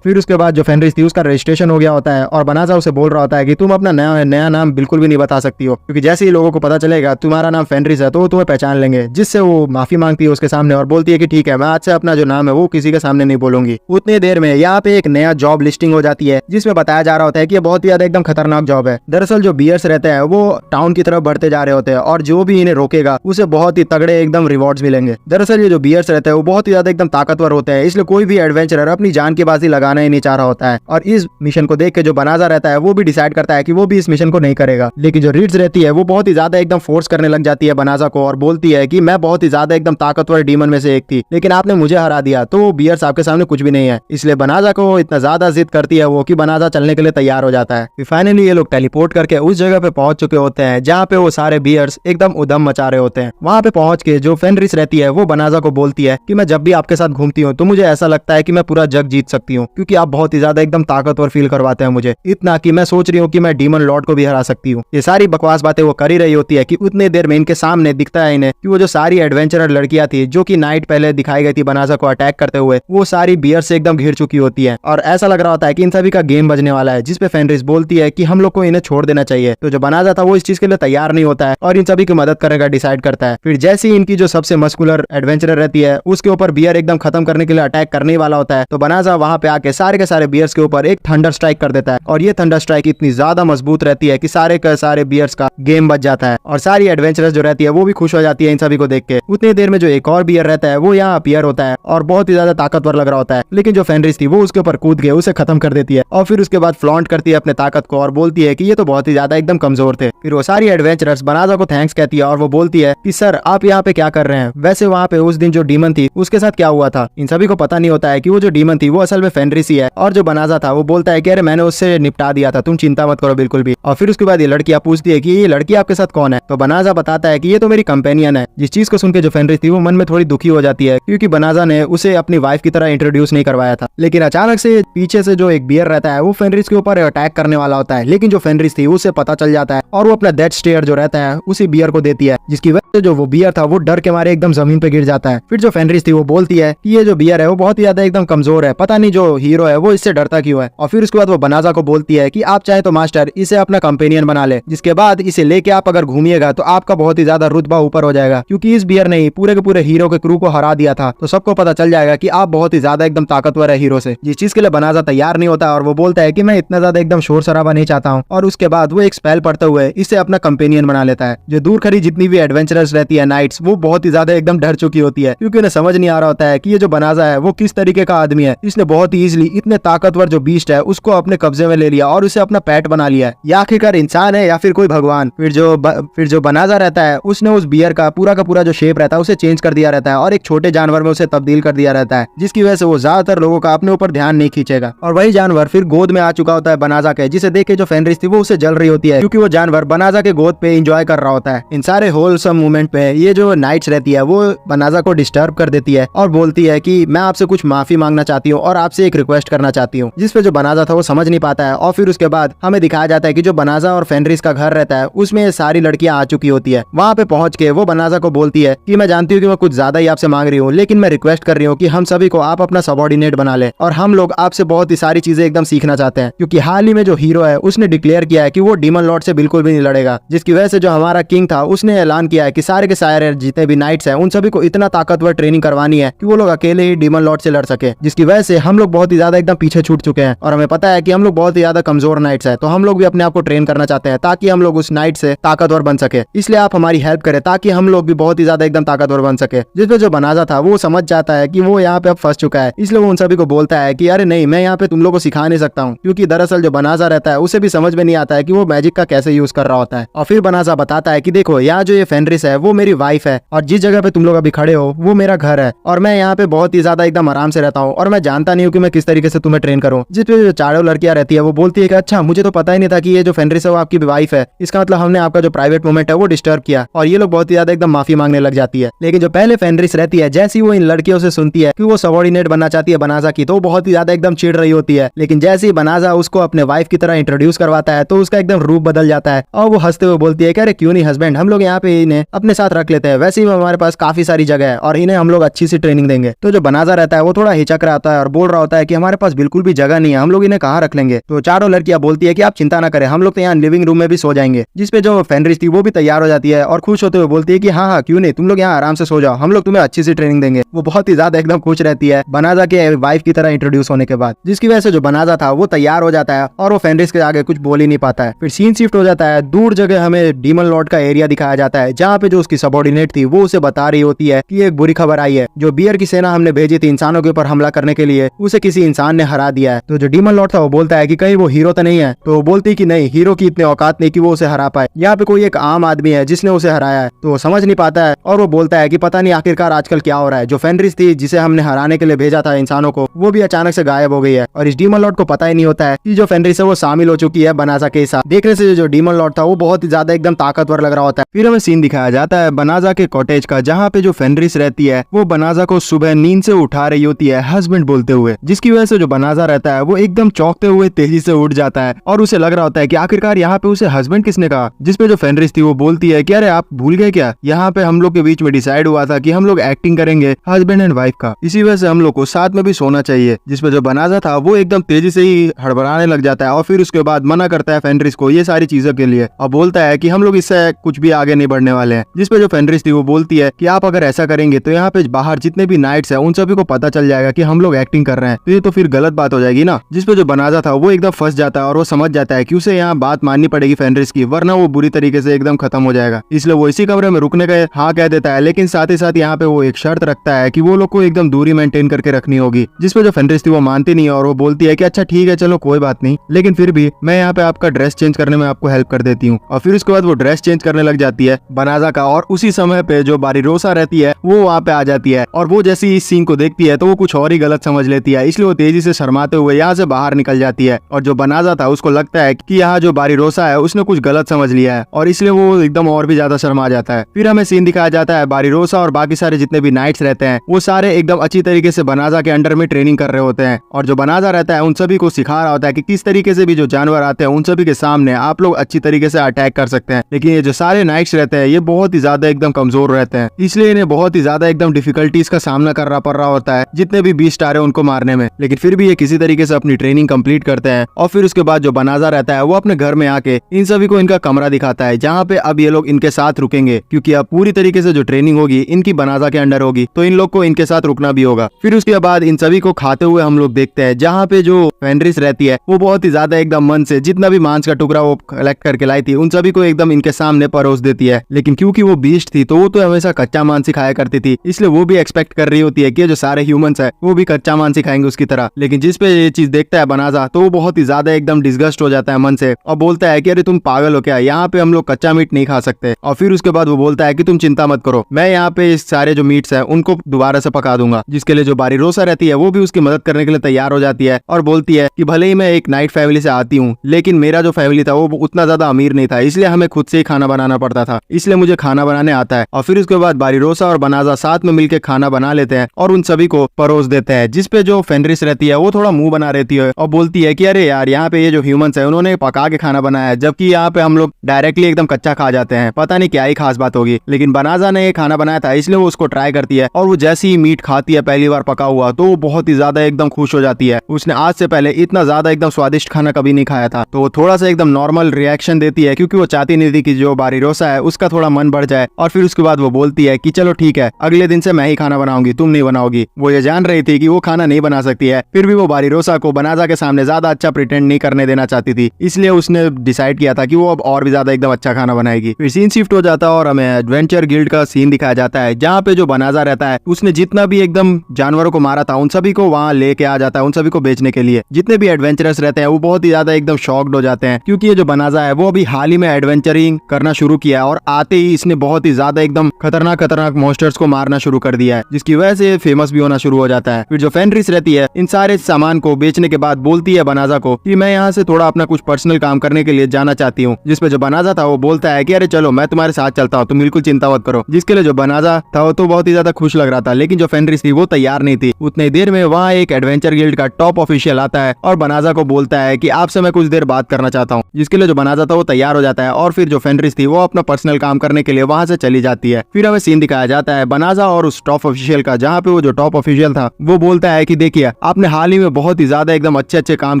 फिर उसके बाद जो फेनरिस थी उसका रजिस्ट्रेशन हो गया होता है और बनाजा उसे बोल रहा होता है कि तुम अपना नया नाम बिल्कुल भी नहीं बता सकती हो, क्योंकि जैसे ही लोगों को पता चलेगा तुम्हारा नाम फेनरिस है तो वो तुम्हें पहचान लेंगे। जिससे वो माफी मांगती है उसके सामने और बोलती है कि ठीक है, मैं आज से अपना जो नाम है वो किसी के सामने नहीं बोलूंगी। उतनी देर में यहाँ पे एक नया जॉब लिस्टिंग हो जाती है जिसमें बताया जा रहा होता है कि ये बहुत ही ज्यादा एकदम खतरनाक जॉब है। दरअसल जो बियर्स रहते हैं वो टाउन की तरफ बढ़ते जा रहे होते हैं और जो भी इन्हें रोकेगा उसे बहुत ही तगड़े एकदम रिवॉर्ड्स मिलेंगे। दरअसल ये जो बियर्स रहते हैं वो बहुत ही ज्यादा एकदम ताकतवर होते हैं, इसलिए कोई भी एडवेंचरर अपनी जान की बाजी लगाना ही नहीं चाह रहा होता है। और इस मिशन को देख के जो बनाजा रहता है वो भी डिसाइड करता है कि वो भी इस मिशन को नहीं करेगा। लेकिन जो रीड्स रहती है वो बहुत ही ज्यादा एकदम फोर्स करने लग जाती है बनाजा को और बोलती है कि मैं बहुत ही ज्यादा एकदम ताकतवर डीमन में से एक थी, लेकिन आपने मुझे हरा दिया, तो वो बियर्स आपके सामने कुछ भी नहीं है। इसलिए बनाजा को इतना ज्यादा जिद करती है वो कि बनाजा चलने के लिए तैयार हो जाता है। फिर फाइनली ये लोग टेलीपोर्ट करके उस जगह पे पहुंच चुके होते हैं जहाँ पे वो सारे बियर्स एकदम उधम मचा रहे होते हैं। वहाँ पे पहुंच के जो फेनरिस रहती है वो बनाजा को बोलती है कि मैं जब भी आपके साथ घूमती हूँ तो मुझे ऐसा लगता है कि मैं पूरा जग जीत सकती हूँ, क्योंकि आप बहुत ही ज्यादा एकदम ताकतवर फील करवाते हैं मुझे, इतना कि मैं सोच रही हूँ कि मैं डीमन लॉर्ड को भी हरा सकती हूँ। ये सारी बकवास बातें वो कर ही रही होती है कि उतने देर में इनके सामने दिखता है इन्हें कि वो जो सारी एडवेंचरर लड़कियां थी जो कि नाइट पहले दिखाई गई थी बनाजा को अटैक करते हुए, वो सारी बियर से एकदम घिर चुकी होती है और ऐसा लग रहा होता है कि इन सभी का गेम बजने वाला है, जिसपे फेनरिस बोलती है कि हम लोग को इन्हें छोड़ देना चाहिए। तो जो बनाजा था वो इस चीज के लिए तैयार नहीं होता है और इन सभी की मदद करने का डिसाइड करता है। फिर जैसे ही इनकी जो सबसे मस्कुलर एडवेंचरर रहती है उसके ऊपर बियर एकदम खत्म करने के लिए अटैक करने वाला होता है, तो बनाजा वहां पे आके सारे के सारे बियर्स के ऊपर एक थंडर स्ट्राइक कर देता है और ये थंडर स्ट्राइक इतनी ज्यादा मजबूत रहती है कि सारे के सारे बियर्स का गेम बच जाता है और सारी एडवेंचरस जो रहती है वो भी खुश हो जाती है इन सभी को देख के। उतनी देर में जो एक और बियर रहता है वो यहाँ अपीयर होता है और बहुत ही ज्यादा ताकतवर लग रहा होता है, लेकिन जो फेनरिस थी वो उसके ऊपर कूद के उसे खत्म कर देती है और फिर उसके बाद फ्लॉन्ट करती है अपने ताकत को और बोलती है कि ये तो बहुत ही ज्यादा एकदम कमजोर थे। फिर वो सारी एडवेंचरस बनाजा को थैंक्स कहती है और वो बोलती है कि सर आप यहाँ पे क्या कर रहे हैं, वैसे वहाँ पे उस दिन जो डीमन थी उसके साथ क्या हुआ था। इन सभी को पता नहीं होता है कि वो जो डीमन थी वो असल में फेनरिस ही है और जो बनाजा था वो बोलता है कि अरे मैंने उससे निपटा दिया था, तुम चिंता मत करो बिल्कुल भी। और फिर उसके बाद ये लड़कियां पूछती है कि ये लड़की आपके साथ कौन है। तो बनाजा बताता है कि ये तो मेरी कंपेनियन है। जिस चीज को सुन के जो फेनरिस थी वो मन में थोड़ी दुखी हो जाती है, क्योंकि बनाजा ने उसे अपनी वाइफ की तरह इंट्रोड्यूस नहीं करवाया था। लेकिन अचानक से पीछे से जो एक बियर रहता है वो फेनरिस के ऊपर अटैक करने वाला होता है, लेकिन जो फेनरिस थी उसे पता चल जाता है और वो अपना डेथ स्टेयर जो रहता है उसी बियर को देती है, जिसकी वजह से जो वो बियर था वो डर के मारे एकदम जमीन पे गिर जाता है। फिर जो फेनरिस थी वो बोलती है कि ये जो बियर है वो बहुत ही ज्यादा एकदम कमजोर है, पता नहीं जो हीरो है वो इससे डरता क्यों है। और फिर उसके बाद वो बनाजा को बोलती है कि आप चाहे तो मास्टर इसे अपना कंपेनियन बना ले, जिसके बाद इसे लेके आप अगर घूमिएगा तो आपका बहुत ही ज्यादा रुतबा ऊपर हो जाएगा, क्योंकि इस बियर ने ही पूरे के पूरे हीरो के क्रू को हरा दिया था। तो सबको पता चल जाएगा कि आप बहुत ही ज्यादा एकदम ताकतवर है हीरो से। जिस चीज के लिए बनाजा तैयार नहीं होता और वो बोलता है कि मैं इतना ज्यादा एकदम शोर शराबा नहीं चाहता हूँ। और उसके बाद वो एक स्पेल पढ़ते हुए इसे अपना कंपेनियन बना लेता है। जो दूर खड़ी जितनी भी एडवेंचरस रहती है नाइट्स, वो बहुत ही ज्यादा एकदम डर चुकी होती है, क्योंकि उन्हें समझ नहीं आ रहा होता है कि ये जो बनाजा है वो किस तरीके का आदमी है। इसने बहुत ही इवेंचुअली इतने ताकतवर जो बीस्ट है उसको अपने कब्जे में ले लिया और उसे अपना पेट बना लिया। या आखिरकार इंसान है या फिर कोई भगवान। फिर जो बनाजा रहता है उसने उस बियर का पूरा जो शेप रहता है उसे चेंज कर दिया रहता है और एक छोटे जानवर में उसे तब्दील कर दिया रहता है, जिसकी वजह से वो ज्यादातर लोगों का अपने ऊपर ध्यान नहीं खींचेगा। और वही जानवर फिर गोद में आ चुका होता है बनाजा के, जिसे देख के जो फेनरिस थी वो उसे जल रही होती है, क्योंकि वो जानवर बनाजा के गोद पे एंजॉय कर रहा होता है। इन सारे होलसम मोमेंट पे ये जो नाइट्स रहती है वो बनाजा को डिस्टर्ब कर देती है और बोलती है कि मैं आपसे कुछ माफी मांगना चाहती हूँ और आपसे एक रिक्वेस्ट करना चाहती हूँ, जिसपे जो बनाजा था वो समझ नहीं पाता है। और फिर उसके बाद हमें दिखाया जाता है कि जो बनाजा और फेनरिस का घर रहता है उसमें सारी लड़कियां आ चुकी होती है। वहाँ पे पहुंच के वो बनाजा को बोलती है कि मैं जानती हूँ कि मैं कुछ ज्यादा ही आपसे मांग रही हूँ, लेकिन मैं रिक्वेस्ट कर रही हूँ कि हम सभी को आप अपना सबॉर्डिनेट बना ले और हम लोग आपसे बहुत ही सारी चीजें एकदम सीखना चाहते हैं, क्योंकि हाल ही में जो हीरो है उसने डिक्लेयर किया है कि वो डीमन लॉर्ड से बिल्कुल भी नहीं लड़ेगा, जिसकी वजह से जो हमारा किंग था उसने ऐलान किया है कि सारे के सारे जितने भी नाइट्स हैं उन सभी को इतना ताकतवर ट्रेनिंग करवानी है कि वो लोग अकेले ही डीमन लॉर्ड से लड़ सके, जिसकी वजह से हम लोग बहुत ही ज्यादा एकदम पीछे छूट चुके हैं। और हमें पता है कि हम लोग बहुत ही ज्यादा कमजोर नाइट्स है, तो हम लोग भी अपने आप को ट्रेन करना चाहते हैं ताकि हम लोग उस नाइट से ताकतवर बन सके। इसलिए आप हमारी हेल्प करें ताकि हम लोग भी बहुत ही ज्यादा एकदम ताकतवर बन सके। जिसपे जो बनाजा था वो समझ जाता है कि वो यहाँ पे अब फंस चुका है, इसलिए वो उन सभी को बोलता है कि अरे नहीं, मैं यहाँ पे तुम लोग को सिखा नहीं सकता हूँ, क्योंकि दरअसल जो बनाजा रहता है उसे भी समझ में नहीं आता है कि वो मैजिक का कैसे यूज कर रहा होता है। और फिर बनाजा बताता है कि देखो यहाँ जो ये फेनरिस है वो मेरी वाइफ है और जिस जगह पे तुम लोग अभी खड़े हो वो मेरा घर है और मैं यहाँ पे बहुत ही ज्यादा एकदम आराम से रहता हूँ और मैं जानता नहीं हूँ कि मैं किस तरीके से तुम्हें ट्रेन करूँ। जिसपे जो चारों लड़कियां रहती है वो बोलती है कि अच्छा, मुझे तो पता ही नहीं था कि ये जो फेनरिस है वो आपकी वाइफ है, इसका मतलब हमने आपका जो प्राइवेट मोमेंट है वो डिस्टर्ब किया। और ये लोग बहुत ही ज्यादा एकदम माफी मांगने लग जाती है। लेकिन जो पहले फेनरिस रहती है जैसे ही वो इन लड़कियों से सुनती है कि वो सबॉर्डिनेट बनना चाहती है बनाजा की, तो वो बहुत ही ज्यादा एकदम चिढ़ रही होती है। लेकिन जैसे ही बनाजा उसको अपने वाइफ की तरह इंट्रोड्यूस करवाता है तो उसका एकदम रूप बदल जाता है और वो हंसते हुए बोलती है कि अरे क्यों नहीं हस्बैंड, हम लोग यहाँ पे इन्हें अपने साथ रख लेते हैं, वैसे ही हमारे पास काफी सारी जगह है और इन्हें हम लोग अच्छी सी ट्रेनिंग देंगे। तो जो बनाजा रहता है वो थोड़ा हिचक रहा होता है और बोल रहा होता है कि हमारे पास बिल्कुल भी जगह नहीं है, हम लोग इन्हें कहाँ रख लेंगे। तो चारों लड़कियां बोलती है कि आप चिंता ना करें, हम लोग तो यहाँ लिविंग रूम में भी सो जाएंगे। जिसपे जो फेनरिस थी वो भी तैयार हो जाती है और खुश होते हुए बोलती है कि हाँ क्यों नहीं, तुम लोग यहाँ आराम से सो जाओ, हम लोग तुम्हें अच्छी सी ट्रेनिंग देंगे। वो बहुत ही ज्यादा एकदम खुश रहती है बनाजा के वाइफ की तरह इंट्रोड्यूस होने के बाद, जिसकी वजह से जो बनाजा था वो तैयार हो जाता है और वो फेनरिस के आगे कुछ बोल ही नहीं पाता है। फिर सीन शिफ्ट हो जाता है, दूर जगह हमें डीमन लॉर्ड का एरिया दिखाया जाता है जहाँ पे जो उसकी सबॉर्डिनेट थी वो उसे बता रही होती है कि एक बुरी खबर आई है, जो बियर की सेना हमने भेजी थी इंसानों के ऊपर हमला करने के लिए उसे किसी इंसान ने हरा दिया है। तो जो डीमन लॉर्ड था वो बोलता है कि कहीं वो हीरो तो नहीं है, तो वो बोलती कि नहीं, हीरो की इतनी औकात नहीं कि वो उसे हरा पाए, यहाँ पे कोई एक आम आदमी है जिसने उसे हराया है। तो वो समझ नहीं पाता है और वो बोलता है कि पता नहीं आखिरकार आजकल क्या हो रहा है, जो फेनरिस थी जिसे हमने हराने के लिए भेजा था इंसानों को वो भी अचानक से गायब हो गई है और इस डीमन लॉर्ड को पता ही नहीं होता है कि जो फेनरिस है वो शामिल हो चुकी है बनाजा के साथ। देखने से जो डीमन लॉर्ड था वो बहुत ही ज्यादा एकदम ताकतवर लग रहा होता है। फिर हमें सीन दिखाया जाता है बनाजा के कॉटेज का, जहाँ पे जो फेनरिस रहती है वो बनाजा को सुबह नींद से उठा रही होती है हस्बैंड बोलते हुए, जिसकी वजह से जो बनाजा रहता है वो एकदम चौंकते हुए तेजी से उठ जाता है और उसे लग रहा होता है कि आखिरकार यहाँ पे उसे हस्बैंड किसने कहा। जिसपे जो फेनरिस थी वो बोलती है कि अरे आप भूल गए क्या, यहाँ पे हम लोग के बीच में डिसाइड हुआ था कि हम लोग एक्टिंग करेंगे हस्बैंड एंड वाइफ का, इसी वजह से हम लोग को साथ में भी सोना चाहिए। जिसपे जो बनाजा था वो एकदम तेजी से ही हड़बड़ाने लग जाता है और फिर उसके बाद मना करता है फेनरिस को ये सारी चीजों के लिए और बोलता है कि हम लोग इससे कुछ भी आगे नहीं बढ़ने वाले हैं। जिसपे जो फेनरिस थी वो बोलती है कि आप अगर ऐसा करेंगे तो यहाँ पे बाहर जितने भी नाइट्स है उन सभी को पता चल जाएगा कि हम लोग एक्टिंग कर रहे हैं, तो ये तो फिर गलत बात हो जाएगी ना। जिसपे जो बनाजा था वो एकदम फंस जाता है और वो समझ जाता है कि उसे यहाँ बात माननी पड़ेगी फेनरिस की, वरना वो बुरी तरीके से एकदम खत्म हो जाएगा। इसलिए वो इसी कमरे में रुकने का हाँ कह देता है, लेकिन साथ ही साथ यहाँ पे वो एक शर्त रखता है कि वो लोग को एकदम दूरी मेंटेन करके रखनी होगी। जिसपे जो फेनरिस थी वो मानती नहीं और वो बोलती है कि अच्छा ठीक है चलो कोई बात नहीं, लेकिन फिर भी मैं यहाँ पे आपका ड्रेस चेंज करने में आपको हेल्प कर देती हूँ। और फिर उसके बाद वो ड्रेस चेंज करने लग जाती है बनाजा का और उसी समय पे जो बारिरोसा रहती है वो वहाँ पे आ जाती है और वो जैसी इस सीन को देखती है तो वो कुछ और ही गलत समझ लेती है, इसलिए वो तेजी से शर्माते हुए यहाँ से बाहर निकल जाती है। और जो बनाजा था उसको लगता है कि यहाँ जो बारिरोसा है उसने कुछ गलत समझ लिया है और इसलिए वो एकदम और भी ज्यादा शर्मा जाता है। फिर हमें सीन दिखाया जाता है बारिरोसा और बाकी सारे जितने भी नाइट्स रहते हैं वो सारे एकदम अच्छी तरीके से बनाजा के अंडर में ट्रेनिंग कर रहे होते हैं और जो बनाजा रहता है उन सभी को सिखा रहा होता है कि किस तरीके से भी जो जानवर आते हैं उन सभी के सामने आप लोग अच्छी तरीके से अटैक कर सकते हैं। लेकिन ये जो सारे नाइट्स रहते हैं ये बहुत ही ज्यादा एकदम कमजोर रहते हैं, इसलिए इन्हें बहुत ही ज्यादा एकदम डिफिकल्टीज का सामना करना पड़ रहा होता है जितने भी बीस्ट आ रहे हैं उनको मारने में। लेकिन फिर भी ये किसी तरीके से अपनी ट्रेनिंग कंप्लीट करते हैं और फिर उसके बाद जो बनाजा रहता है वो अपने घर में आके इन सभी को इनका कमरा दिखाता है जहाँ पे अब ये लोग इनके साथ रुकेंगे, क्योंकि अब पूरी तरीके से जो ट्रेनिंग होगी इनकी बनाजा के अंडर होगी तो इन लोग को इनके साथ रुकना भी होगा। फिर उसके बाद इन सभी को खाते हुए हम लोग देखते हैं जहाँ पे जो फेनरिस रहती है वो बहुत ही ज्यादा एकदम मन से जितना भी मांस का टुकड़ा वो कलेक्ट करके लाई थी उन सभी को एकदम इनके सामने परोस देती है। लेकिन क्योंकि वो बीस्ट थी तो वो तो हमेशा कच्चा मांस ही खाया करती थी, इसलिए वो भी एक्सपेक्ट कर रही होती है कि जो सारे ह्यूमंस है वो भी कच्चा मांस ही खाएंगे उसके की तरह। लेकिन जिस पे ये चीज देखता है बनाजा तो वो बहुत ही ज्यादा एकदम डिस्गस्ट हो जाता है मन से और बोलता है कि अरे तुम पागल हो क्या, यहाँ पे हम लोग कच्चा मीट नहीं खा सकते। और फिर उसके बाद वो बोलता है कि तुम चिंता मत करो, मैं यहाँ पे इस सारे जो मीट्स है उनको दोबारा से पका दूंगा। जिसके लिए जो बारीरोसा रहती है वो भी उसकी मदद करने के लिए तैयार हो जाती है और बोलती है कि भले ही मैं एक नाइट फैमिली से आती हूँ, लेकिन मेरा जो फैमिली था वो उतना ज्यादा अमीर नहीं था, इसलिए हमें खुद से ही खाना बनाना पड़ता था, इसलिए मुझे खाना बनाने आता है। और फिर उसके बाद बारीरोसा और बनाजा साथ में मिलकर खाना बना लेते हैं और उन सभी को परोस देते हैं। जिसपे जो फेनरिस रहती है वो थोड़ा मुंह बना रहती है और बोलती है कि अरे यार, यहाँ पे ये जो ह्यूमंस है उन्होंने पका के खाना बनाया है, जबकि यहाँ पे हम लोग डायरेक्टली एकदम कच्चा खा जाते हैं, पता नहीं क्या ही खास बात होगी। लेकिन बनाजा ने ये खाना बनाया था इसलिए वो उसको ट्राई करती है और वो जैसे ही मीट खाती है पहली बार पका हुआ तो वो बहुत ही ज्यादा एकदम खुश हो जाती है। उसने आज से पहले इतना ज्यादा एकदम स्वादिष्ट खाना कभी नहीं खाया था, तो वो थोड़ा सा एकदम नॉर्मल रिएक्शन देती है क्योंकि वो चाहती नहीं थी कि जो बारीरोसा है उसका थोड़ा मन बढ़ जाए। और फिर उसके बाद वो बोलती है कि चलो ठीक है, अगले दिन से मैं ही खाना बनाऊंगी, तुम नहीं बनाओगी। वो ये जान रही थी कि वो खाना नहीं बना सकती है, फिर भी वो बारीरोसा को बनाजा के सामने ज्यादा अच्छा प्रिटेंड नहीं करने देना चाहती थी, इसलिए उसने डिसाइड किया था कि वो अब और भी ज्यादा एकदम अच्छा खाना बनाएगी। फिर सीन शिफ्ट हो जाता है और हमें एडवेंचर गिल्ड का सीन दिखाया जाता है जहाँ पे जो बनाजा रहता है उसने जितना भी एकदम जानवरों को मारा था उन सभी को वहाँ लेके आ जाता है, उन सभी को बेचने के लिए। जितने भी एडवेंचरर्स रहते हैं वो बहुत ही ज्यादा एकदम शॉक्ड हो जाते हैं क्योंकि ये जो बनाजा है वो अभी हाल ही में एडवेंचरिंग करना शुरू किया है और आते ही इसने बहुत ही ज्यादा एकदम खतरनाक मॉन्स्टर्स को मारना शुरू कर दिया है, जिसकी वजह से फेमस भी होना शुरू हो जाता है। फिर जो फेनरिस रहती है इन सारे सामान को बेचने के बाद बोलती है बनाजा को कि मैं यहाँ से थोड़ा अपना कुछ पर्सनल काम करने के लिए जाना चाहती हूँ। जिसपे जो बनाजा था वो बोलता है कि अरे चलो मैं तुम्हारे साथ चलता हूँ, तुम बिल्कुल चिंता मत करो। जिसके लिए जो बनाजा था वो तो बहुत ही ज्यादा खुश लग रहा था, लेकिन जो फेनरिस थी वो तैयार नहीं थी। उतनी देर में वहाँ एक एडवेंचर गिल्ड का टॉप ऑफिशियल आता है और बनाजा को बोलता है कि आपसे मैं कुछ देर बात करना चाहता हूँ। जिसके लिए जो बनाजा था वो तैयार हो जाता है और फिर जो फेनरिस थी वो अपना पर्सनल काम करने के लिए वहाँ से चली जाती है। फिर हमें सीन दिखाया जाता है बनाजा और उस टॉप ऑफिशियल का, जहाँ पे वो जो टॉप ऑफिशियल था वो बोलता है कि देखिए आपने हाल ही में बहुत ही ज्यादा एकदम अच्छे काम